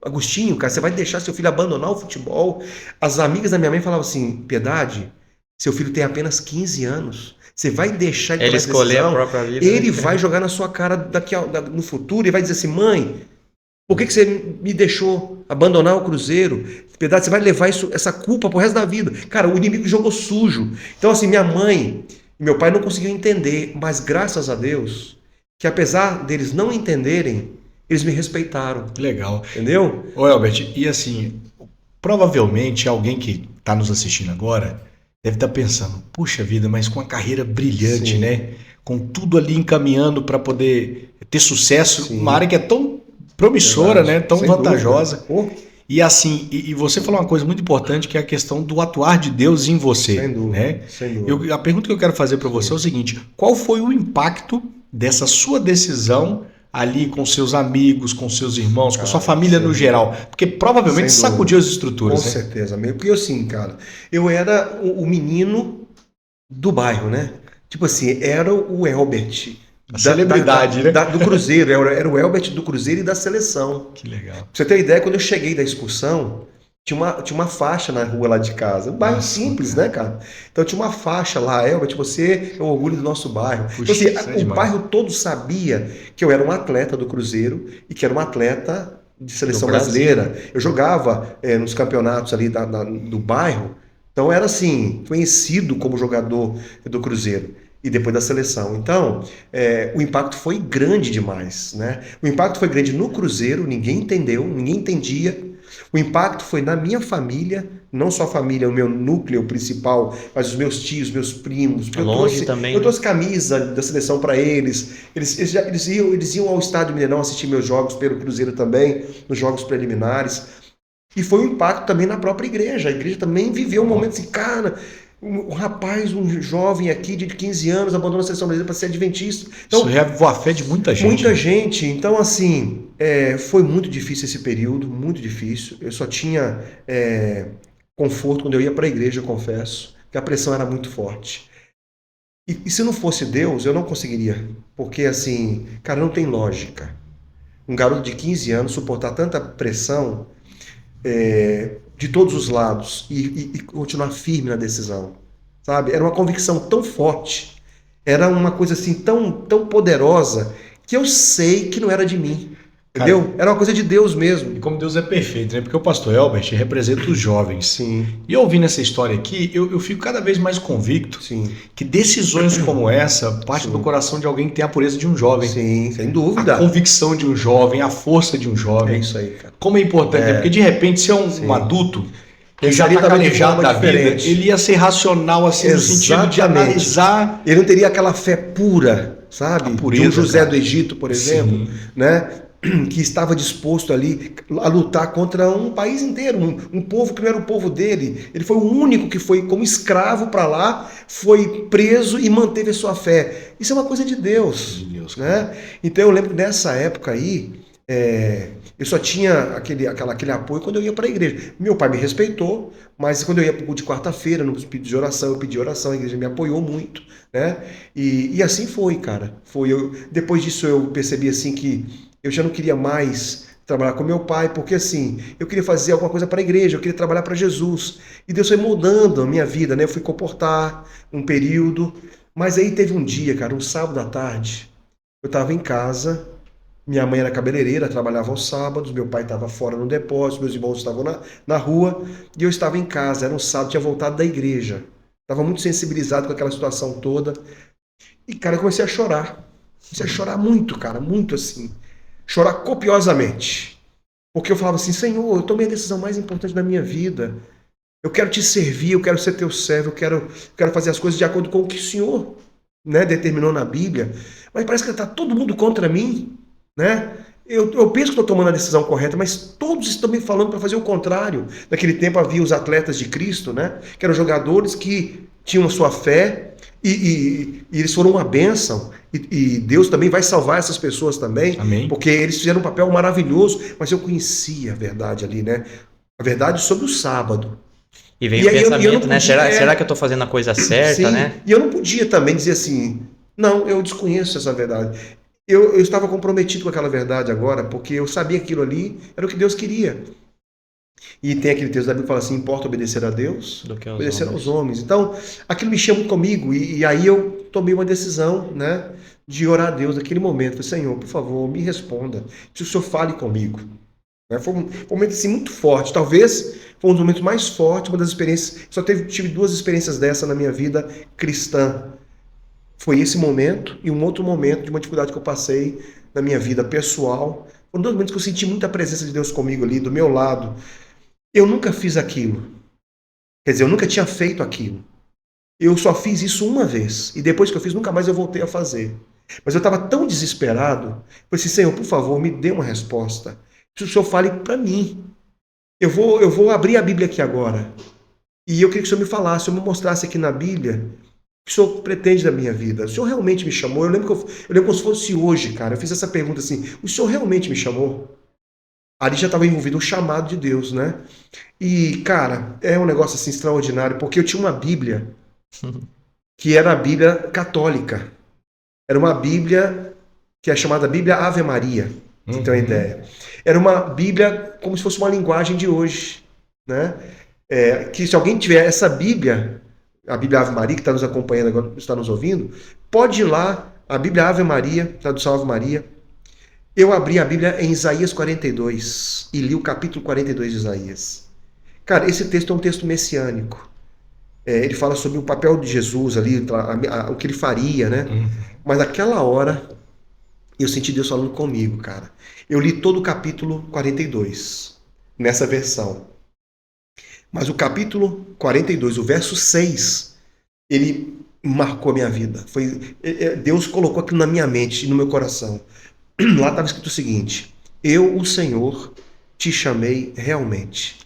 Agostinho, cara, você vai deixar seu filho abandonar o futebol? As amigas da minha mãe falavam assim: Piedade, seu filho tem apenas 15 anos. Você vai deixar ele escolher a própria vida? Ele vai jogar na sua cara no futuro e vai dizer assim: mãe, por que você me deixou abandonar o Cruzeiro? Piedade, você vai levar essa culpa pro resto da vida. Cara, o inimigo jogou sujo. Então, assim, minha mãe e meu pai não conseguiam entender, mas graças a Deus, que apesar deles não entenderem, eles me respeitaram. Que legal. Entendeu? Ô, Albert, e assim, provavelmente alguém que está nos assistindo agora deve estar pensando: puxa vida, mas com uma carreira brilhante, Sim. né? Com tudo ali encaminhando para poder ter sucesso, Sim. uma área que é tão promissora, Verdade. né? Tão Sem vantajosa. dúvida. E assim, e você falou uma coisa muito importante, que é a questão do atuar de Deus em você. Sem dúvida. Né? Sem dúvida. A pergunta que eu quero fazer para você é o seguinte: qual foi o impacto dessa sua decisão ali com seus amigos, com seus irmãos, com sua família no geral? Porque provavelmente Sem dúvida. sacudiu as estruturas. Com né? certeza, mesmo. Porque assim, cara, eu era o menino do bairro, né? Tipo assim, era o Elbert. A celebridade, né? Do Cruzeiro. Era o Elbert do Cruzeiro e da seleção. Que legal. Pra você ter uma ideia, quando eu cheguei da excursão, tinha uma faixa na rua lá de casa. Um bairro Nossa, simples, cara. né, cara? Então tinha uma faixa lá: Elbert, você é o orgulho do nosso bairro. Puxa, Então, assim, isso é o demais. bairro todo sabia que eu era um atleta do Cruzeiro e que era um atleta de seleção Do Brasil. brasileira. Eu jogava nos campeonatos ali do bairro. Então era assim, conhecido como jogador do Cruzeiro e depois da seleção. Então, o impacto foi grande demais, né? O impacto foi grande no Cruzeiro, ninguém entendeu, ninguém entendia. O impacto foi na minha família, não só a família, o meu núcleo principal, mas os meus tios, meus primos. Porque Longe também, eu né? trouxe camisa da seleção para eles. Eles iam ao estádio Mineirão assistir meus jogos pelo Cruzeiro também, nos jogos preliminares. E foi um impacto também na própria igreja. A igreja também viveu um momento assim: cara, um rapaz, um jovem aqui de 15 anos abandona a seleção brasileira para ser adventista. Então, Isso reavivou a fé de muita gente. muita né? gente. Então, assim, foi muito difícil esse período, muito difícil. Eu só tinha conforto quando eu ia para a igreja, eu confesso, que a pressão era muito forte. E se não fosse Deus, eu não conseguiria. Porque, assim, cara, não tem lógica. Um garoto de 15 anos suportar tanta pressão de todos os lados e continuar firme na decisão, sabe? Era uma convicção tão forte, era uma coisa assim tão, tão poderosa, que eu sei que não era de mim, entendeu? Era uma coisa de Deus mesmo. E como Deus é perfeito, né? Porque o pastor Elbert representa os jovens. Sim, E ouvindo essa história aqui, eu fico cada vez mais convicto sim, que decisões como essa partem do coração de alguém que tem a pureza de um jovem. sim, sem A dúvida. convicção de um jovem, a força de um É jovem. isso aí, cara. Como é importante, né? Porque de repente, se é um adulto que já Pensaria está também de calejado forma da vida, diferente. ele ia ser racional, assim, no sentido de Exatamente. analisar. Ele não teria aquela fé pura, sabe? A pureza, de um José cara. do Egito, por exemplo, Sim. né? Que estava disposto ali a lutar contra um país inteiro, um povo que não era o povo dele. Ele foi o único que foi como escravo para lá, foi preso e manteve a sua fé. Isso é uma coisa de Deus, De Deus, né? Então eu lembro que nessa época aí, Eu só tinha aquele apoio quando eu ia para a igreja. Meu pai me respeitou, mas quando eu ia para o culto de quarta-feira, no pedido de oração, eu pedi oração, a igreja me apoiou muito, né? E assim foi, cara. Depois disso eu percebi assim que eu já não queria mais trabalhar com meu pai, porque assim, eu queria fazer alguma coisa para a igreja, eu queria trabalhar para Jesus. E Deus foi moldando a minha vida, né? Eu fui comportar um período, mas aí teve um dia, cara, um sábado à tarde, eu estava em casa. Minha mãe era cabeleireira, trabalhava aos sábados, meu pai estava fora no depósito, meus irmãos estavam na rua e eu estava em casa. Era um sábado, tinha voltado da igreja. Estava muito sensibilizado com aquela situação toda. E, cara, eu comecei a chorar. Comecei a chorar muito, cara, muito assim. Chorar copiosamente. Porque eu falava assim: Senhor, eu tomei a decisão mais importante da minha vida. Eu quero te servir, eu quero ser teu servo, eu quero fazer as coisas de acordo com o que o Senhor, né, determinou na Bíblia. Mas parece que está todo mundo contra mim. Né? Eu penso que estou tomando a decisão correta, mas todos estão me falando para fazer o contrário. Naquele tempo havia os atletas de Cristo, né? Que eram jogadores que tinham a sua fé e eles foram uma bênção. E Deus também vai salvar essas pessoas também, Amém. porque eles fizeram um papel maravilhoso, mas eu conhecia a verdade ali, né? A verdade sobre o sábado. E vem E o aí eu pensamento, não né? podia, Será que eu tô fazendo a coisa certa, sim, né? e eu não podia também dizer assim, não, eu desconheço essa verdade. Eu estava comprometido com aquela verdade agora, porque eu sabia que aquilo ali era o que Deus queria. E tem aquele texto da Bíblia que fala assim: importa obedecer a Deus, Do que aos obedecer aos homens. homens. Então, aquilo mexia muito comigo, e aí eu tomei uma decisão, né, de orar a Deus naquele momento. Falei: Senhor, por favor, me responda, se o Senhor fale comigo. Né? Foi um momento assim, muito forte, talvez foi um dos momentos mais fortes, uma das experiências, tive duas experiências dessa na minha vida cristã. Foi esse momento e um outro momento de uma dificuldade que eu passei na minha vida pessoal. Foram dois momentos que eu senti muita presença de Deus comigo ali, do meu lado. Eu nunca fiz aquilo. Quer dizer, eu nunca tinha feito aquilo. Eu só fiz isso uma vez. E depois que eu fiz, nunca mais eu voltei a fazer. Mas eu estava tão desesperado. Eu falei assim: Senhor, por favor, me dê uma resposta. Que o Senhor fale para mim. Eu vou abrir a Bíblia aqui agora. E eu queria que o Senhor me falasse, o Senhor me mostrasse aqui na Bíblia o que o Senhor pretende da minha vida. O Senhor realmente me chamou? Eu lembro como se fosse hoje, cara. Eu fiz essa pergunta assim: o Senhor realmente me chamou? Ali já estava envolvido o chamado de Deus, né? E, cara, é um negócio assim extraordinário, porque eu tinha uma Bíblia que era a Bíblia católica. Era uma Bíblia que é chamada Bíblia Ave Maria, pra você ter uma ideia. Era uma Bíblia como se fosse uma linguagem de hoje, né? Que se alguém tiver essa Bíblia, a Bíblia Ave Maria, que está nos acompanhando agora, está nos ouvindo, pode ir lá, a Bíblia Ave Maria, tradução Ave Maria. Eu abri a Bíblia em Isaías 42 e li o capítulo 42 de Isaías. Cara, esse texto é um texto messiânico. Ele fala sobre o papel de Jesus ali, o que ele faria, né? Mas naquela hora, eu senti Deus falando comigo, cara. Eu li todo o capítulo 42, nessa versão. Mas o capítulo 42, o verso 6, ele marcou a minha vida. Deus colocou aquilo na minha mente e no meu coração. Lá estava escrito o seguinte: eu, o Senhor, te chamei realmente.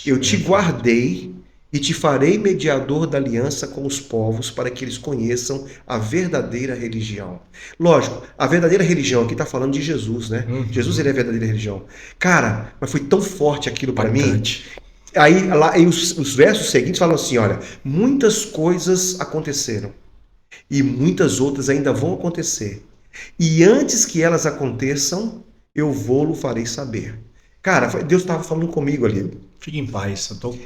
Eu te guardei e te farei mediador da aliança com os povos para que eles conheçam a verdadeira religião. Lógico, a verdadeira religião aqui está falando de Jesus, né? Jesus, ele é a verdadeira religião. Cara, mas foi tão forte aquilo para mim. Aí os versos seguintes falam assim: olha, muitas coisas aconteceram e muitas outras ainda vão acontecer. E antes que elas aconteçam, eu vou-lo farei saber. Cara, Deus estava falando comigo ali. Fique em paz, eu estou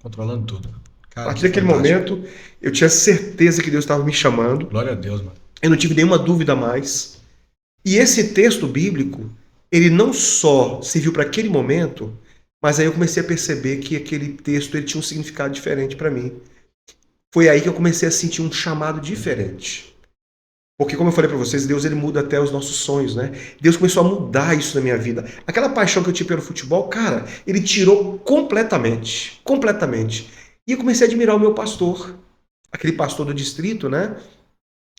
controlando tudo. A partir daquele momento, eu tinha certeza que Deus estava me chamando. Glória a Deus, mano. Eu não tive nenhuma dúvida mais. E esse texto bíblico, ele não só serviu para aquele momento, mas aí eu comecei a perceber que aquele texto ele tinha um significado diferente para mim. Foi aí que eu comecei a sentir um chamado diferente. Porque, como eu falei para vocês, Deus ele muda até os nossos sonhos, né? Deus começou a mudar isso na minha vida. Aquela paixão que eu tinha pelo futebol, cara, ele tirou completamente. Completamente. E eu comecei a admirar o meu pastor. Aquele pastor do distrito, né?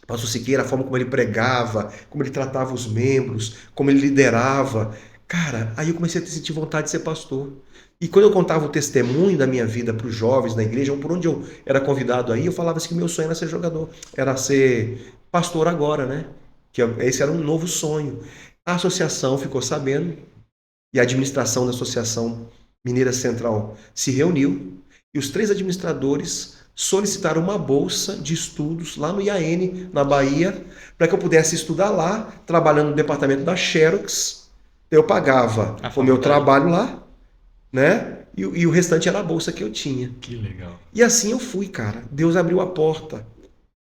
Pastor Siqueira, a forma como ele pregava, como ele tratava os membros, como ele liderava. Cara, aí eu comecei a sentir vontade de ser pastor. E quando eu contava o testemunho da minha vida para os jovens na igreja, ou por onde eu era convidado aí, eu falava assim que meu sonho era ser jogador, era ser pastor agora, né? Que esse era um novo sonho. A associação ficou sabendo e a administração da Associação Mineira Central se reuniu e os 3 administradores solicitaram uma bolsa de estudos lá no IAN, na Bahia, para que eu pudesse estudar lá, trabalhando no departamento da Xerox. Eu pagava o meu trabalho lá, né? E o restante era a bolsa que eu tinha. Que legal. E assim eu fui, cara. Deus abriu a porta.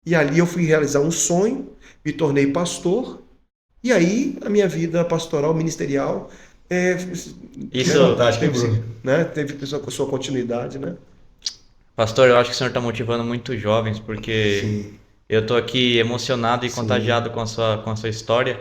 E ali eu fui realizar um sonho, me tornei pastor, e aí a minha vida pastoral, ministerial, teve sua continuidade, né? Pastor, eu acho que o senhor está motivando muitos jovens, porque Sim. eu estou aqui emocionado e Sim. contagiado com a sua história.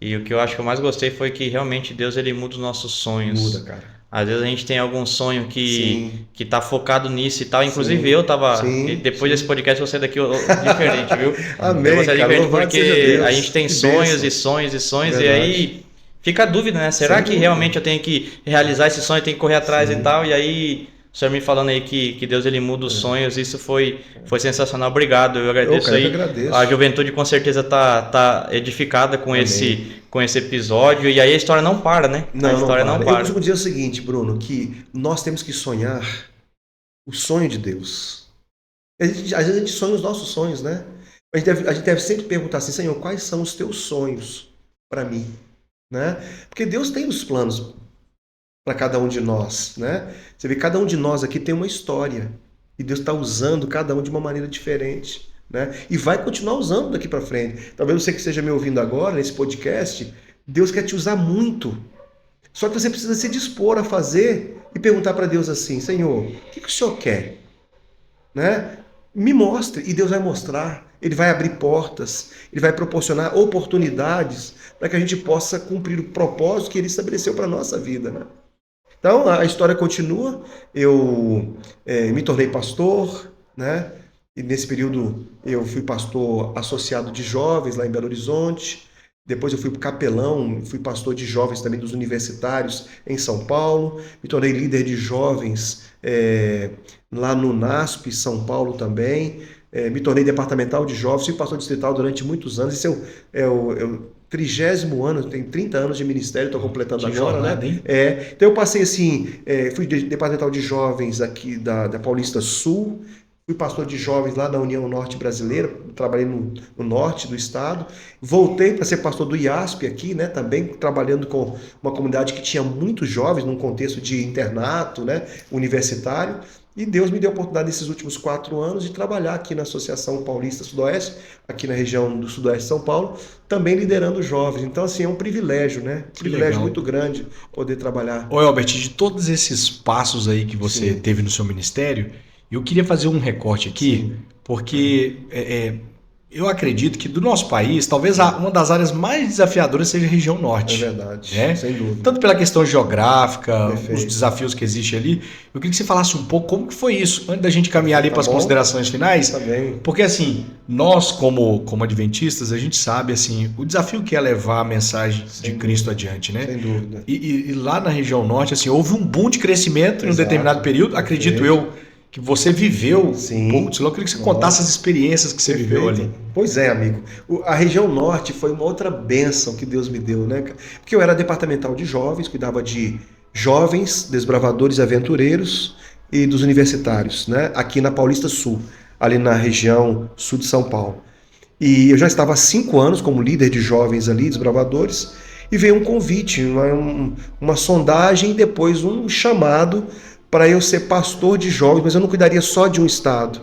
E o que eu acho que eu mais gostei foi que realmente Deus ele muda os nossos sonhos. Muda, cara. Às vezes a gente tem algum sonho Sim. que tá focado nisso e tal. Inclusive Sim. eu tava. Sim. Depois desse podcast eu vou sair daqui diferente, viu? Amém, Eu vou sair cara. diferente Louvado seja porque Deus. a gente tem Que sonhos bênção. e sonhos e sonhos. Verdade. E aí fica a dúvida, né? Será Sem que dúvida. realmente eu tenho que realizar esse sonho, eu tenho que correr atrás e tal? E aí. O senhor me falando aí que Deus ele muda os sonhos, isso foi sensacional. Obrigado, eu agradeço cara, aí. eu que agradeço. A juventude com certeza tá edificada com Amém. esse episódio. E aí a história não para, né? A história não Eu para. costumo dizer o seguinte, Bruno, que nós temos que sonhar o sonho de Deus. Às vezes a gente sonha os nossos sonhos, né? A gente deve sempre perguntar assim, Senhor, quais são os teus sonhos para mim? Né? Porque Deus tem os planos para cada um de nós, né? Você vê, cada um de nós aqui tem uma história e Deus está usando cada um de uma maneira diferente, né? E vai continuar usando daqui para frente. Talvez você que esteja me ouvindo agora nesse podcast, Deus quer te usar muito. Só que você precisa se dispor a fazer e perguntar para Deus assim, Senhor, o que o Senhor quer? Né? Me mostre, e Deus vai mostrar. Ele vai abrir portas, ele vai proporcionar oportunidades para que a gente possa cumprir o propósito que ele estabeleceu para a nossa vida, né? Então, a história continua. Eu me tornei pastor, né? E nesse período eu fui pastor associado de jovens lá em Belo Horizonte. Depois eu fui capelão, fui pastor de jovens também dos universitários em São Paulo. Me tornei líder de jovens lá no NASP, São Paulo também. Me tornei departamental de jovens, fui pastor distrital durante muitos anos. Esse é o 30º ano, tenho 30 anos de ministério, estou completando Que agora, jornada, né? hein? Então eu passei assim, fui departamental de jovens aqui da Paulista Sul, fui pastor de jovens lá da União Norte Brasileira, trabalhei no norte do estado, voltei para ser pastor do IASP aqui, né? Também trabalhando com uma comunidade que tinha muitos jovens num contexto de internato, né? Universitário. E Deus me deu a oportunidade nesses últimos 4 anos de trabalhar aqui na Associação Paulista Sudoeste, aqui na região do Sudoeste de São Paulo, também liderando jovens. Então, assim, é um privilégio, né? Que Privilégio legal. muito grande poder trabalhar. Ô, Elbert, de todos esses passos aí que você Sim. teve no seu ministério, eu queria fazer um recorte aqui, porque eu acredito que do nosso país, talvez uma das áreas mais desafiadoras seja a região É norte. verdade, É? sem dúvida. Tanto pela questão geográfica, Perfeito. os desafios que existem ali. Eu queria que você falasse um pouco como que foi isso, antes da gente caminhar ali Tá para as bom. considerações finais. Tá bem. Porque assim, nós como adventistas, a gente sabe assim, o desafio que é levar a mensagem de Sem Cristo adiante, né? Sem dúvida. E lá na região norte, assim, houve um boom de crescimento em um Exato. determinado período. Acredito eu que você viveu Sim. um pouco disso. Eu queria que você contasse as experiências que você viveu ali. Perfeito. Pois é, amigo. A região norte foi uma outra bênção que Deus me deu, né? Porque eu era departamental de jovens, cuidava de jovens, desbravadores e aventureiros e dos universitários, né? Aqui na Paulista Sul, ali na região sul de São Paulo. E eu já estava há 5 anos como líder de jovens ali, desbravadores, e veio um convite, uma sondagem e depois um chamado para eu ser pastor de jovens, mas eu não cuidaria só de um estado.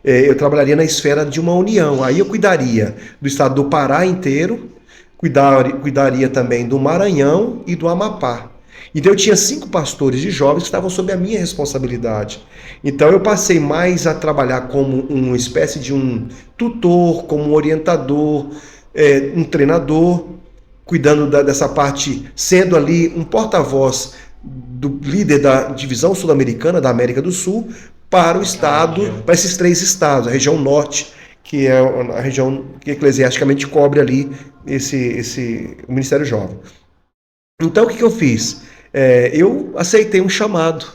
Eu trabalharia na esfera de uma união. Aí eu cuidaria do estado do Pará inteiro, cuidaria também do Maranhão e do Amapá. Então eu tinha 5 pastores de jovens que estavam sob a minha responsabilidade. Então eu passei mais a trabalhar como uma espécie de um tutor, como um orientador, um treinador, cuidando dessa parte, sendo ali um porta-voz do líder da divisão sul-americana da América do Sul para o estado, para esses 3 estados, a região norte, que é a região que eclesiasticamente cobre ali o Ministério Jovem. Então o que eu fiz? Eu aceitei um chamado.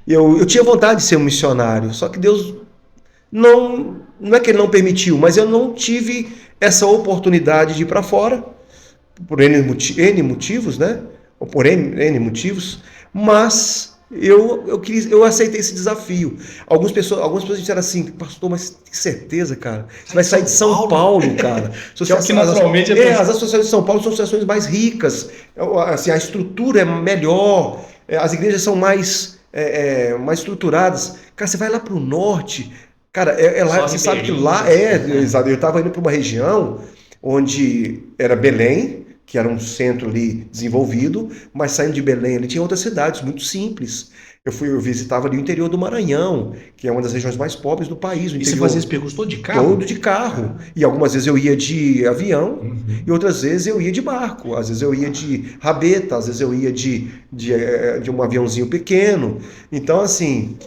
Eu tinha vontade de ser um missionário, só que Deus não é que Ele não permitiu, mas eu não tive essa oportunidade de ir para fora, por N motivos, né? Ou por N motivos, mas eu aceitei esse desafio. Algumas pessoas disseram assim, pastor, mas tem certeza, cara? Você vai sair de São Paulo, cara. Que é o que naturalmente as associações de São Paulo são associações mais ricas, assim, a estrutura é melhor, as igrejas são mais estruturadas. Cara, você vai lá para o norte, cara, lá, você sabe que lá eu estava indo para uma região onde era Belém, que era um centro ali desenvolvido, mas saindo de Belém ali tinha outras cidades muito simples. Eu visitava ali o interior do Maranhão, que é uma das regiões mais pobres do país. E você fazia esse percurso todo de carro? Todo de carro. E algumas vezes eu ia de avião, e outras vezes eu ia de barco. Às vezes eu ia de rabeta, às vezes eu ia de um aviãozinho pequeno. Então, assim,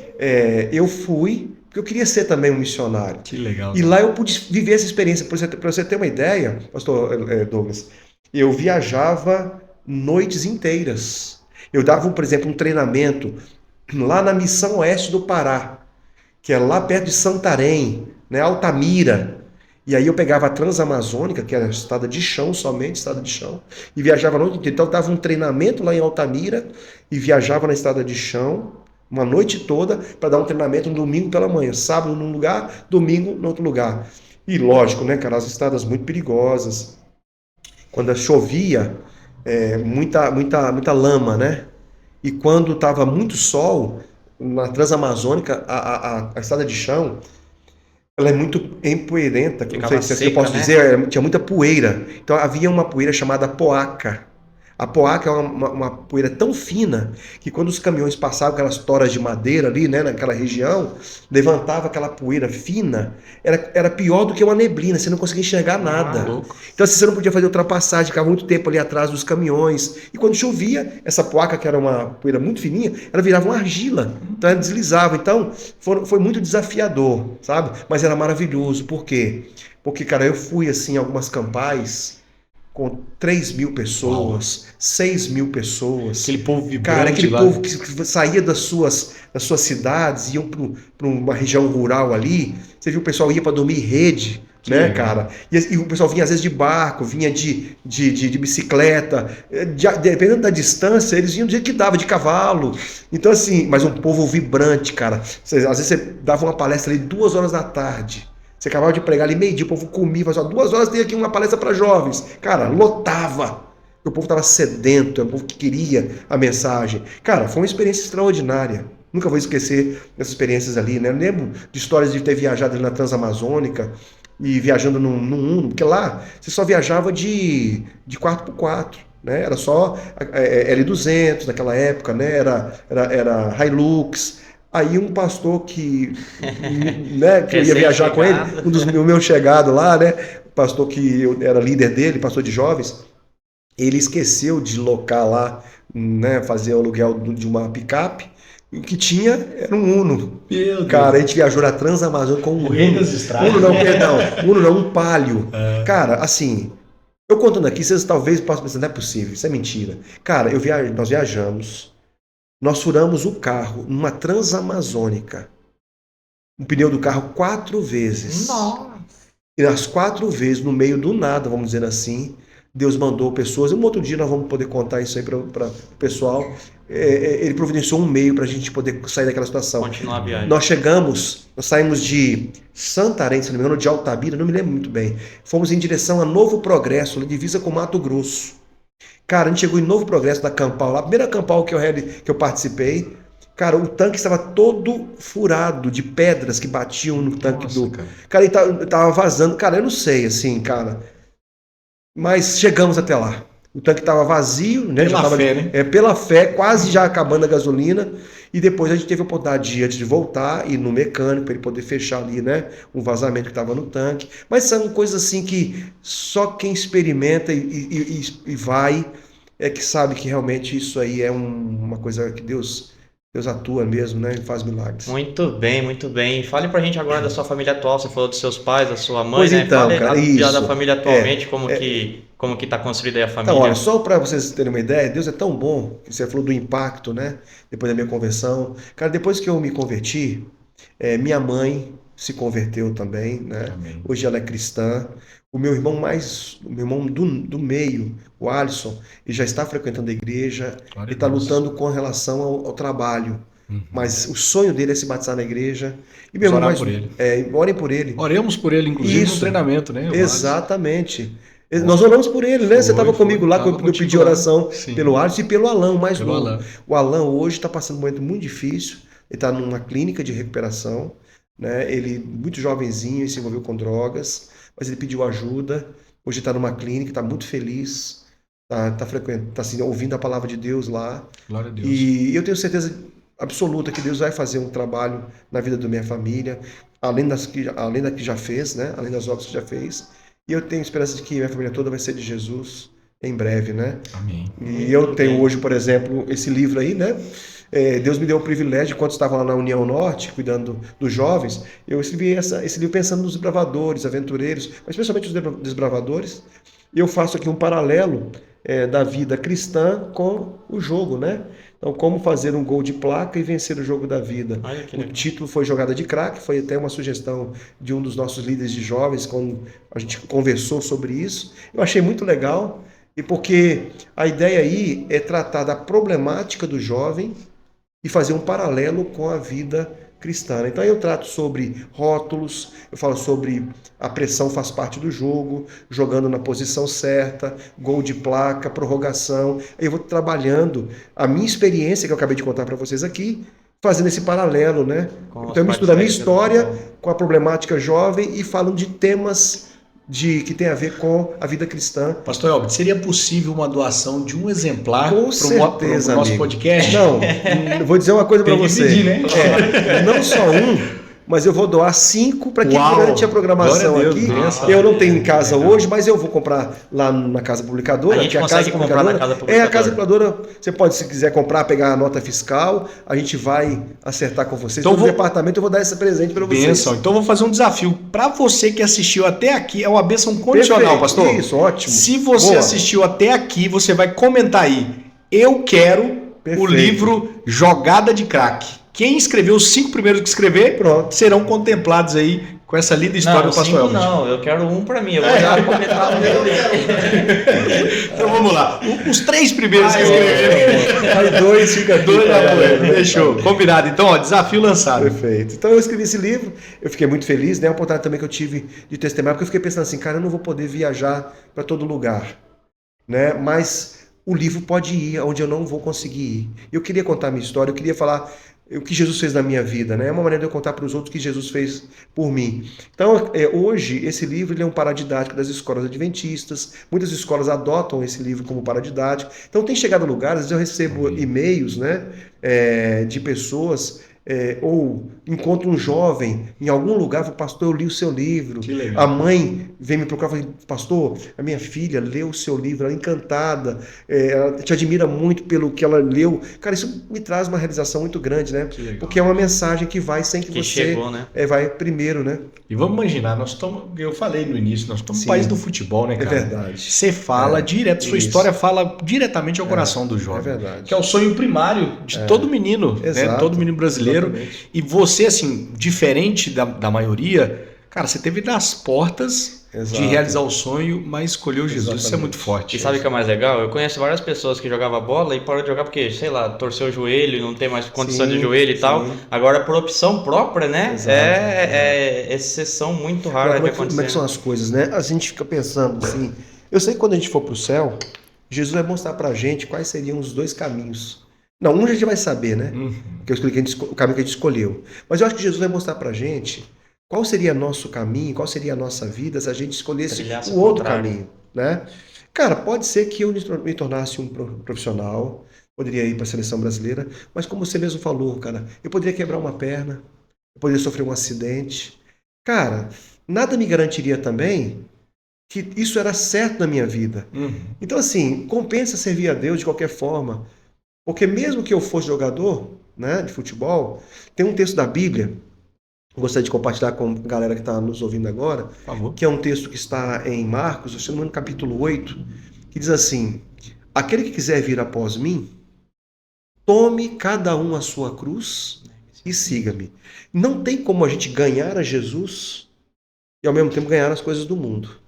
eu fui, porque eu queria ser também um missionário. Que legal. E lá eu pude viver essa experiência. Para você ter uma ideia, pastor Douglas, eu viajava noites inteiras. Eu dava, por exemplo, um treinamento lá na Missão Oeste do Pará, que é lá perto de Santarém, né, Altamira. E aí eu pegava a Transamazônica, que era estrada de chão somente, estrada de chão, e viajava a noite inteira. Então eu dava um treinamento lá em Altamira e viajava na estrada de chão uma noite toda para dar um treinamento no domingo pela manhã, sábado num lugar, domingo no outro lugar. E lógico, né, cara, as estradas muito perigosas. Quando chovia, muita lama, né? E quando estava muito sol, na Transamazônica, a estrada de chão, ela é muito empoeirenta, não sei se eu posso dizer, tinha muita poeira. Então havia uma poeira chamada poaca. A poaca é uma poeira tão fina que quando os caminhões passavam aquelas toras de madeira ali, né, naquela região, levantava aquela poeira fina, era pior do que uma neblina, você não conseguia enxergar nada. Então assim, você não podia fazer ultrapassagem, ficava muito tempo ali atrás dos caminhões. E quando chovia, essa poaca, que era uma poeira muito fininha, ela virava uma argila, então ela deslizava. Então foi muito desafiador, sabe? Mas era maravilhoso. Por quê? Porque, cara, eu fui assim, em algumas campais com 3.000 pessoas, 6.000 pessoas. Aquele povo vibrante. Cara, aquele povo que saía das suas cidades, iam para uma região rural ali. Você viu o pessoal ia para dormir em rede, né, cara? E o pessoal vinha às vezes de barco, vinha de bicicleta. Dependendo da distância, eles vinham do jeito que dava, de cavalo. Então, assim, mas um povo vibrante, cara. Às vezes você dava uma palestra ali 2 horas da tarde. Você acabava de pregar ali meio-dia, o povo comia, fazia 2 horas, tem aqui uma palestra para jovens. Cara, lotava. O povo estava sedento, é um povo que queria a mensagem. Cara, foi uma experiência extraordinária. Nunca vou esquecer dessas experiências ali, né? Eu lembro de histórias de ter viajado ali na Transamazônica e viajando num Uno, porque lá você só viajava de 4x4. Né? Era só L200 naquela época, né? Era Hilux. Aí um pastor que eu ia viajar com ele, o meu chegado lá, né? Pastor que eu era líder dele, pastor de jovens, ele esqueceu de locar lá, né? Fazer o aluguel de uma picape. O que tinha era um Uno. Meu Deus. Cara, a gente viajou na Transamazônica com um Rei Uno. das estradas. Uno não, perdão. Uno não, um Palio. Cara, assim, eu contando aqui, vocês talvez possam pensar, não é possível, isso é mentira. Cara, nós viajamos. Nós furamos o carro numa Transamazônica. O pneu do carro 4 vezes. Nossa. E nas 4 vezes, no meio do nada, vamos dizer assim, Deus mandou pessoas. Um outro dia nós vamos poder contar isso aí para o pessoal. Ele providenciou um meio para a gente poder sair daquela situação. Continuar a viagem. Nós saímos de Santarém, se não me engano, de Altamira, não me lembro muito bem. Fomos em direção a Novo Progresso, na divisa com Mato Grosso. Cara, a gente chegou em Novo Progresso da Campal, lá, a primeira Campal que eu participei. Cara, o tanque estava todo furado de pedras que batiam no tanque. Cara, ele tava vazando. Cara, eu não sei, assim, cara. Mas chegamos até lá. O tanque estava vazio, né? Pela fé, quase já acabando a gasolina. E depois a gente teve a oportunidade antes de voltar, ir no mecânico para ele poder fechar ali, né? Um vazamento que estava no tanque. Mas são coisas assim que só quem experimenta e vai é que sabe que realmente isso aí é uma coisa que Deus atua mesmo, né? E faz milagres. Muito bem, muito bem. Fale pra gente agora da sua família atual. Você falou dos seus pais, da sua mãe, pois né? Então, Fale cara, já isso. da família atualmente, como que tá construída aí a família. Então, olha, só para vocês terem uma ideia, Deus é tão bom, que você falou do impacto, né? Depois da minha conversão. Cara, depois que eu me converti, minha mãe se converteu também, né? Amém. Hoje ela é cristã. O meu irmão do meio, o Alisson, ele já está frequentando a igreja, Glória ele está a Deus. lutando com relação ao trabalho. Uhum. Mas o sonho dele é se batizar na igreja. E Vamos meu irmão orar mais, por ele. orem por ele. Oremos por ele, inclusive, Isso. no treinamento, né? Exatamente. Nós oramos por ele, né? Você estava comigo lá, quando eu pedi oração pelo Alisson e pelo Alan, mais Pelo novo. Alan. O Alan hoje está passando um momento muito difícil. Ele está numa clínica de recuperação, né? Ele, muito jovenzinho, ele se envolveu com drogas, mas ele pediu ajuda. Hoje está numa clínica, está muito feliz, está assim, ouvindo a palavra de Deus lá. Glória a Deus. E eu tenho certeza absoluta que Deus vai fazer um trabalho na vida da minha família, além da que já fez, né? Além das obras que já fez. E eu tenho esperança de que minha família toda vai ser de Jesus em breve, né? Amém. E eu tenho hoje, por exemplo, esse livro aí, né? Deus me deu o privilégio, quando estava lá na União Norte, cuidando dos jovens, eu escrevi esse livro pensando nos desbravadores, aventureiros, mas principalmente os desbravadores. E eu faço aqui um paralelo da vida cristã com o jogo, né? Então, como fazer um gol de placa e vencer o jogo da vida. O título foi Jogada de Craque, foi até uma sugestão de um dos nossos líderes de jovens, quando a gente conversou sobre isso. Eu achei muito legal, e porque a ideia aí é tratar da problemática do jovem e fazer um paralelo com a vida cristã. Então eu trato sobre rótulos, eu falo sobre a pressão faz parte do jogo, jogando na posição certa, gol de placa, prorrogação. Eu vou trabalhando a minha experiência que eu acabei de contar para vocês aqui, fazendo esse paralelo, né? Então eu misturo a minha história com a problemática jovem e falando de temas que tem a ver com a vida cristã. Pastor Elber, seria possível uma doação de um exemplar Com para certeza, o nosso amigo. podcast? Não, eu vou dizer uma coisa para Tem que você. pedir, né? Não só mas eu vou doar 5 para que durante a programação Glória a Deus, aqui. benção. Eu não tenho em casa hoje, mas eu vou comprar lá na Casa Publicadora. A gente que consegue comprar na Casa Publicadora. A Casa Publicadora, você pode, se quiser comprar, pegar a nota fiscal, a gente vai acertar com vocês. Então, no departamento eu vou dar esse presente para vocês. Benção. Então eu vou fazer um desafio. Para você que assistiu até aqui, é uma bênção condicional, Perfeito. pastor. Isso, ótimo. Se você Boa. assistiu até aqui, você vai comentar aí. Eu quero Perfeito. o livro Jogada de Craque. Quem escreveu, os 5 primeiros que escrever, Pronto. serão contemplados aí com essa linda história Não, do pastor 5 Elber. não, eu quero um pra mim, eu vou já comentar o meu. Então vamos lá. Os 3 primeiros que escreveram. Aí 2 fica aqui. 2 apoio. Fechou. Combinado. Então, ó, desafio lançado. Perfeito. Então eu escrevi esse livro, eu fiquei muito feliz, né? A oportunidade também que eu tive de testemunhar, porque eu fiquei pensando assim, cara, eu não vou poder viajar para todo lugar, né? Mas o livro pode ir onde eu não vou conseguir ir. Eu queria contar a minha história, eu queria falar o que Jesus fez na minha vida, né? É uma maneira de eu contar para os outros o que Jesus fez por mim. Então, hoje, esse livro ele é um paradidático das escolas adventistas. Muitas escolas adotam esse livro como paradidático. Então, tem chegado a lugares, eu recebo e-mails, né, de pessoas, ou encontro um jovem em algum lugar, falo, pastor, eu li o seu livro. Que legal. A mãe vem me procurar e fala, pastor, a minha filha leu o seu livro, ela é encantada, ela te admira muito pelo que ela leu. Cara, isso me traz uma realização muito grande, né? Que legal. Porque é uma mensagem que vai sem que você chegou, né? vai primeiro, né? E vamos imaginar, eu falei no início, nós estamos no Sim. país do futebol, né, É cara? verdade. Você fala direto, sua Isso. história fala diretamente ao coração do jovem. É verdade. Que é o sonho primário de todo menino, né? Exato. Todo menino brasileiro. Exatamente. E você, assim, diferente da maioria, cara, você teve nas portas Exato. de realizar o sonho, mas escolheu Jesus. Isso é Exatamente. muito forte. E sabe o que é mais legal? Eu conheço várias pessoas que jogavam bola e parou de jogar porque, sei lá, torceu o joelho, não tem mais condição Sim, de joelho e tal. sim. Agora, por opção própria, né? Exato. É exceção muito rara de Como é que acontecer. são as coisas, né? A gente fica pensando assim, eu sei que quando a gente for para o céu, Jesus vai mostrar pra gente quais seriam os 2 caminhos. Não, um a gente vai saber, né? Que eu expliquei o caminho que a gente escolheu. Mas eu acho que Jesus vai mostrar pra gente qual seria nosso caminho, qual seria a nossa vida se a gente escolhesse Trilhasse o o outro contrário. caminho, né? Cara, pode ser que eu me tornasse um profissional, poderia ir para a seleção brasileira, mas como você mesmo falou, cara, eu poderia quebrar uma perna, eu poderia sofrer um acidente. Cara, nada me garantiria também que isso era certo na minha vida. Então, assim, compensa servir a Deus de qualquer forma. Porque mesmo que eu fosse jogador, né, de futebol, tem um texto da Bíblia, eu gostaria de compartilhar com a galera que está nos ouvindo agora, Por favor. que é um texto que está em Marcos, se não me engano, capítulo 8, que diz assim, aquele que quiser vir após mim, tome cada um a sua cruz e siga-me. Não tem como a gente ganhar a Jesus e ao mesmo tempo ganhar as coisas do mundo.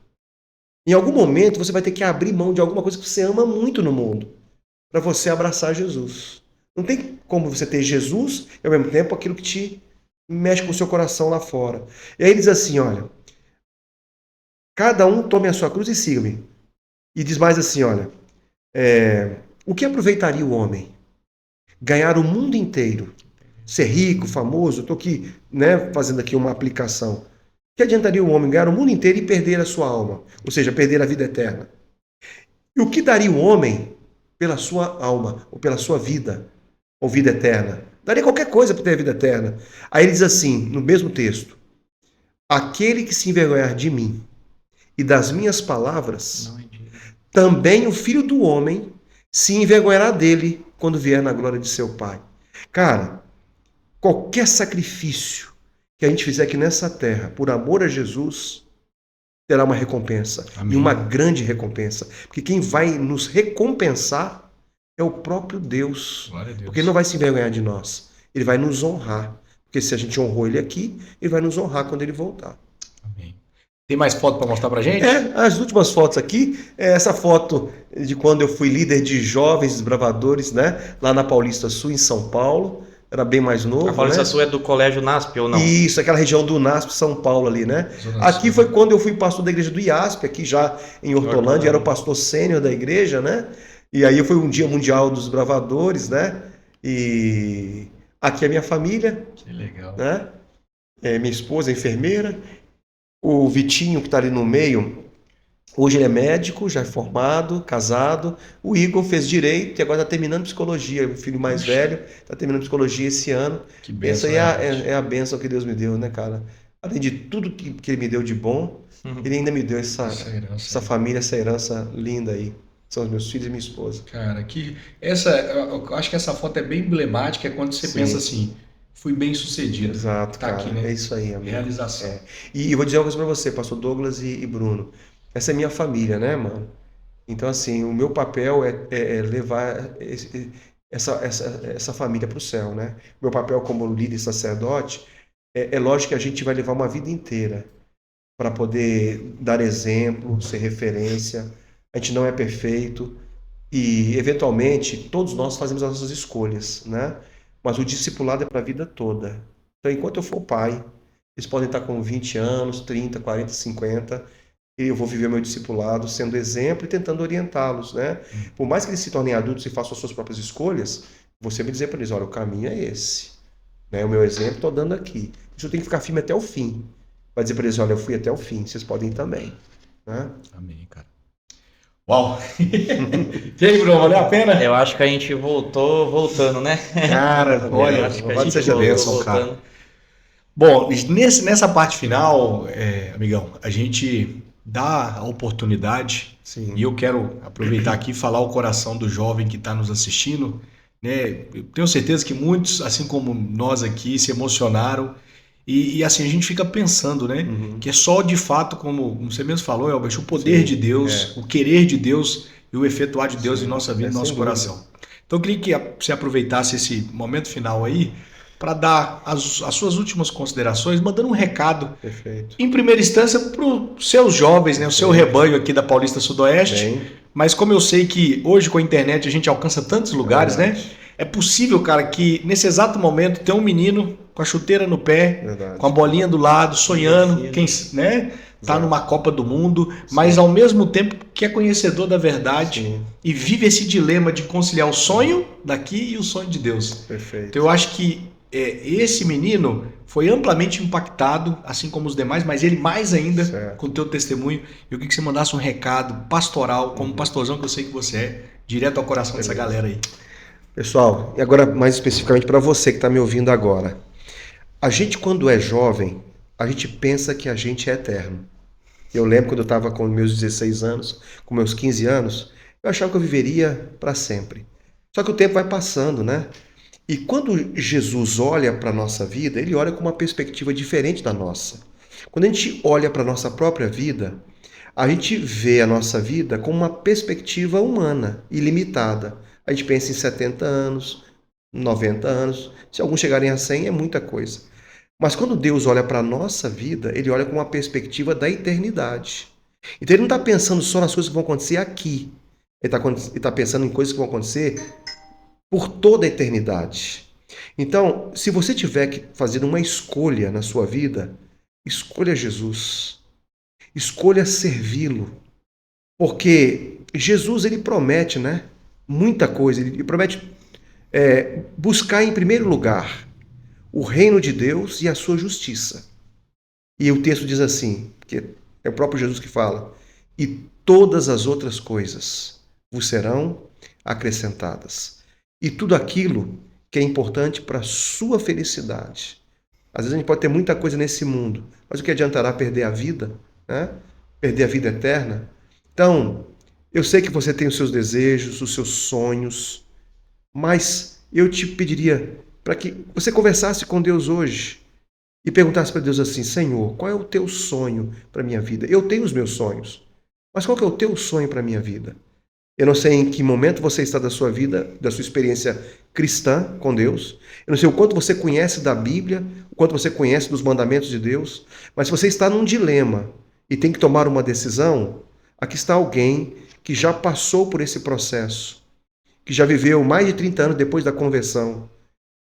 Em algum momento você vai ter que abrir mão de alguma coisa que você ama muito no mundo para você abraçar Jesus. Não tem como você ter Jesus e ao mesmo tempo aquilo que te mexe com o seu coração lá fora. E aí ele diz assim, olha, cada um tome a sua cruz e siga-me. E diz mais assim, olha, o que aproveitaria o homem? Ganhar o mundo inteiro, ser rico, famoso, estou aqui, né, fazendo aqui uma aplicação. O que adiantaria o homem ganhar o mundo inteiro e perder a sua alma? Ou seja, perder a vida eterna. E o que daria o homem pela sua alma, ou pela sua vida, ou vida eterna? Daria qualquer coisa para ter a vida eterna. Aí ele diz assim, no mesmo texto, aquele que se envergonhar de mim e das minhas palavras, também o Filho do Homem se envergonhará dele quando vier na glória de seu Pai. Cara, qualquer sacrifício que a gente fizer aqui nessa terra por amor a Jesus terá uma recompensa. Amém. E uma grande recompensa. Porque quem vai nos recompensar é o próprio Deus. Glória a Deus. Porque ele não vai se envergonhar de nós. Ele vai nos honrar. Porque se a gente honrou ele aqui, ele vai nos honrar quando ele voltar. Amém. Tem mais foto para mostrar pra gente? As últimas fotos aqui, essa foto de quando eu fui líder de jovens desbravadores, né? Lá na Paulista Sul, em São Paulo. Era bem mais novo. A Paulista Sul é do Colégio NASP ou não? Isso, aquela região do NASP, São Paulo ali, né? Aqui foi quando eu fui pastor da igreja do IASP, aqui já em Hortolândia, era o pastor sênior da igreja, né? E aí foi um dia mundial dos bravadores, né? E aqui é minha família. Que legal. Né? Minha esposa é enfermeira. O Vitinho, que está ali no meio, hoje ele é médico, já é formado, casado. O Igor fez direito e agora está terminando psicologia. O filho mais velho está terminando psicologia esse ano. Que bênção. Essa aí é a bênção que Deus me deu, né, cara? Além de tudo que ele me deu de bom, ele ainda me deu essa família, essa herança linda aí. São os meus filhos e minha esposa. Cara, eu acho que essa foto é bem emblemática, é quando você pensa assim, fui bem sucedido. Exato, tá, cara. aqui, né? É isso aí, amigo. Realização. E eu vou dizer uma coisa pra você, pastor Douglas e Bruno. Essa é minha família, né, mano? Então, assim, o meu papel é levar essa família para o céu, né? Meu papel como líder e sacerdote é lógico que a gente vai levar uma vida inteira para poder dar exemplo, ser referência. A gente não é perfeito e, eventualmente, todos nós fazemos as nossas escolhas, né? Mas o discipulado é para a vida toda. Então, enquanto eu for pai, eles podem estar com 20 anos, 30, 40, 50... eu vou viver meu discipulado sendo exemplo e tentando orientá-los, né? Por mais que eles se tornem adultos e façam as suas próprias escolhas, você me dizer para eles, olha, o caminho é esse. Né? O meu exemplo estou dando aqui. Isso eu tenho que ficar firme até o fim. Vai dizer para eles, olha, eu fui até o fim, vocês podem ir também. Né? Amém, cara. Uau! E aí, Bruno, valeu a pena? Eu acho que a gente voltando, né? Cara, olha, louvado seja Deus, cara. Bom, nessa parte final, amigão, a gente dá a oportunidade. Sim. E eu quero aproveitar aqui e falar o coração do jovem que está nos assistindo. Né? Eu tenho certeza que muitos, assim como nós aqui, se emocionaram. E assim, a gente fica pensando, né? Que é só de fato, como você mesmo falou, Elber, o poder de Deus, o querer de Deus e o efetuar de Deus em nossa vida, no nosso coração. Então eu queria que você aproveitasse esse momento final aí para dar as suas últimas considerações, mandando um recado, em primeira instância, para os seus jovens, né, o seu rebanho aqui da Paulista Sudoeste, mas como eu sei que hoje com a internet a gente alcança tantos lugares, né? É possível, cara, que nesse exato momento tem um menino com a chuteira no pé, com a bolinha do lado, sonhando, né? Tá numa Copa do Mundo, mas ao mesmo tempo que é conhecedor da verdade e vive esse dilema de conciliar o sonho daqui e o sonho de Deus. Perfeito. Então eu acho que esse menino foi amplamente impactado, assim como os demais, mas ele mais ainda com o teu testemunho. Eu queria que você mandasse um recado pastoral, como pastorzão que eu sei que você é, direto ao coração dessa galera aí. Pessoal, e agora mais especificamente para você que está me ouvindo agora. A gente, quando é jovem, a gente pensa que a gente é eterno. Eu lembro quando eu estava com meus 16 anos, com meus 15 anos, eu achava que eu viveria para sempre. Só que o tempo vai passando, né? E quando Jesus olha para a nossa vida, ele olha com uma perspectiva diferente da nossa. Quando a gente olha para a nossa própria vida, a gente vê a nossa vida com uma perspectiva humana e limitada. A gente pensa em 70 anos, 90 anos. Se alguns chegarem a 100, é muita coisa. Mas quando Deus olha para a nossa vida, Ele olha com uma perspectiva da eternidade. Então Ele não está pensando só nas coisas que vão acontecer aqui. Ele está pensando em coisas que vão acontecer por toda a eternidade. Então, se você tiver que fazer uma escolha na sua vida, escolha Jesus. Escolha servi-lo. Porque Jesus, Ele promete, né? Muita coisa. Ele promete buscar em primeiro lugar o reino de Deus e a sua justiça. E o texto diz assim, que é o próprio Jesus que fala, e todas as outras coisas vos serão acrescentadas. E tudo aquilo que é importante para a sua felicidade. Às vezes a gente pode ter muita coisa nesse mundo, mas o que adiantará perder a vida, né? Perder a vida eterna? Então, eu sei que você tem os seus desejos, os seus sonhos, mas eu te pediria para que você conversasse com Deus hoje e perguntasse para Deus assim, Senhor, qual é o teu sonho para a minha vida? Eu tenho os meus sonhos, mas qual que é o teu sonho para a minha vida? Eu não sei em que momento você está da sua vida, da sua experiência cristã com Deus. Eu não sei o quanto você conhece da Bíblia, o quanto você conhece dos mandamentos de Deus, mas se você está num dilema e tem que tomar uma decisão, aqui está alguém que já passou por esse processo, que já viveu mais de 30 anos depois da conversão.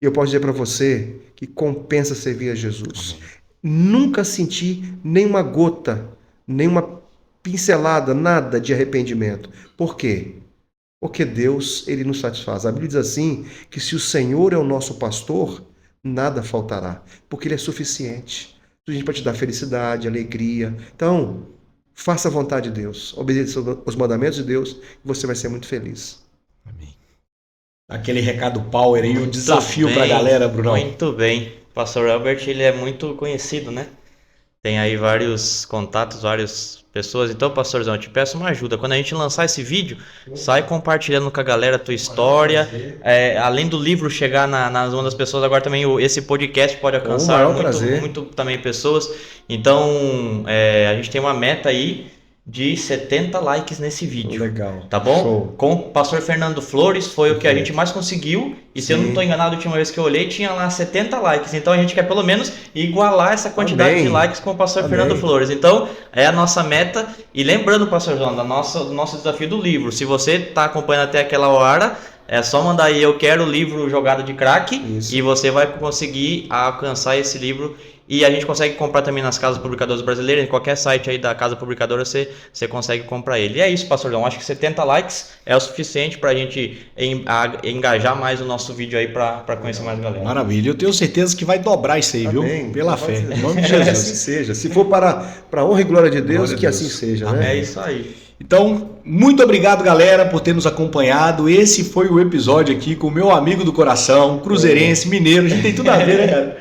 E eu posso dizer para você que compensa servir a Jesus. Amém. Nunca senti nenhuma gota, nenhuma pincelada, nada de arrependimento. Por quê? Porque Deus, Ele nos satisfaz. A Bíblia diz assim, que se o Senhor é o nosso pastor, nada faltará, porque Ele é suficiente. A gente pode te dar felicidade, alegria. Então, faça a vontade de Deus, obedeça os mandamentos de Deus e você vai ser muito feliz. Amém. Aquele recado power aí, um desafio para a galera, Brunão. Muito bem. O pastor Elbert, ele é muito conhecido, né? Tem aí vários contatos, várias pessoas. Então, pastorzão, eu te peço uma ajuda. Quando a gente lançar esse vídeo, sai compartilhando com a galera a tua história. Além do livro chegar nas mãos das pessoas, agora também esse podcast pode alcançar muito também pessoas. Então, a gente tem uma meta aí de 70 likes nesse vídeo. Legal. Tá bom? Show. Com o pastor Fernando Flores foi o que a gente mais conseguiu. E se eu não estou enganado, a última vez que eu olhei, tinha lá 70 likes. Então a gente quer pelo menos igualar essa quantidade de likes com o pastor Fernando Flores. Então é a nossa meta. E lembrando, pastor João, do nosso desafio do livro. Se você está acompanhando até aquela hora, é só mandar aí, eu quero o livro Jogado de Crack. Isso. E você vai conseguir alcançar esse livro. E a gente consegue comprar também nas casas publicadoras brasileiras, em qualquer site aí da casa publicadora você consegue comprar ele. E é isso, pastor João, acho que 70 likes é o suficiente para a gente engajar mais o nosso vídeo aí para conhecer mais galera. Maravilha, eu tenho certeza que vai dobrar isso aí, amém, viu? Pela fé, em nome de Jesus. Que assim seja, se for para a honra e glória de Deus, que assim seja, né? É isso aí. Então, muito obrigado, galera, por ter nos acompanhado. Esse foi o episódio aqui com o meu amigo do coração, cruzeirense, mineiro, a gente tem tudo a ver, né, cara?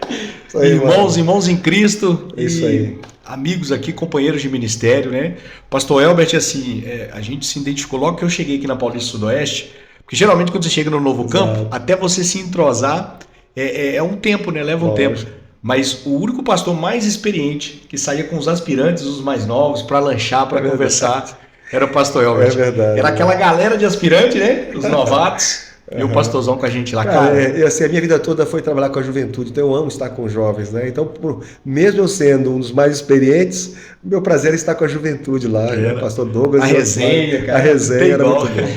Aí, irmãos em Cristo. Isso aí. Amigos aqui, companheiros de ministério, né? Pastor Elbert, assim, a gente se identificou logo que eu cheguei aqui na Paulista Sudoeste, porque geralmente quando você chega no novo campo, até você se entrosar, é um tempo, né? Leva um tempo. Mas o único pastor mais experiente que saía com os aspirantes, os mais novos, para lanchar, para conversar, era o pastor Elbert. É verdade. Era aquela galera de aspirante, né? Os novatos. E o pastorzão com a gente lá, cara. Assim, a minha vida toda foi trabalhar com a juventude, então eu amo estar com jovens, né? Então, mesmo eu sendo um dos mais experientes, meu prazer é estar com a juventude lá, né? Pastor Douglas. A resenha, cara. A resenha era muito bom.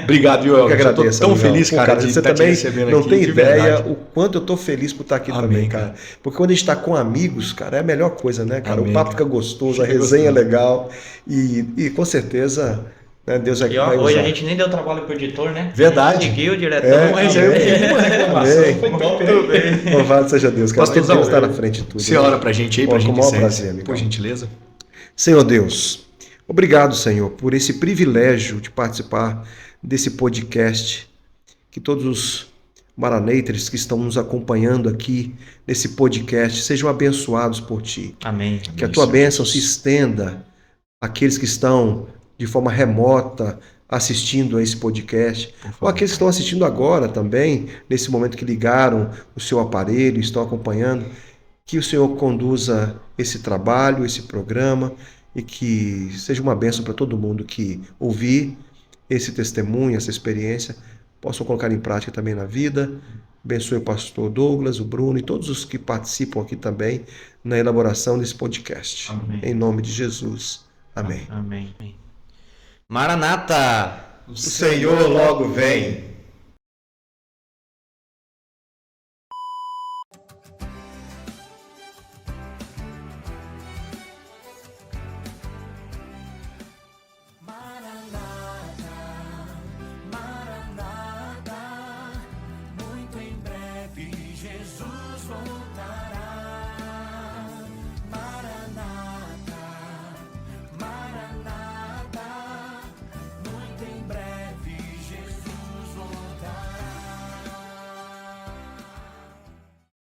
Obrigado, Joel. Eu que agradeço. Tô tão feliz, cara, de você estar também te recebendo não aqui, tem ideia verdade. O quanto eu tô feliz por estar aqui também, cara. Porque quando a gente está com amigos, cara, é a melhor coisa, né, cara? O papo fica gostoso, a resenha é legal e com certeza... Deus vai hoje a gente nem deu trabalho pro editor, né? Verdade. Seguiu diretão. Mas eu fiz uma reclamação. Foi top, né? Louvado seja Deus, cara. Pastorzão, Deus está na frente de tudo. Você ora pra gente aí, pra gente encerrar. Prazer, amigo. Por gentileza. Senhor Deus, obrigado, Senhor, por esse privilégio de participar desse podcast. Que todos os maraneitas que estão nos acompanhando aqui nesse podcast sejam abençoados por Ti. Amém. Que a Tua bênção se estenda àqueles que estão de forma remota assistindo a esse podcast, ou aqueles que estão assistindo agora também, nesse momento que ligaram o seu aparelho, estão acompanhando, que o Senhor conduza esse trabalho, esse programa, e que seja uma bênção para todo mundo que ouvir esse testemunho, essa experiência, possam colocar em prática também na vida. Abençoe o pastor Douglas, o Bruno e todos os que participam aqui também na elaboração desse podcast. Amém. Em nome de Jesus. Amém. Amém. Maranata! O Senhor logo vem.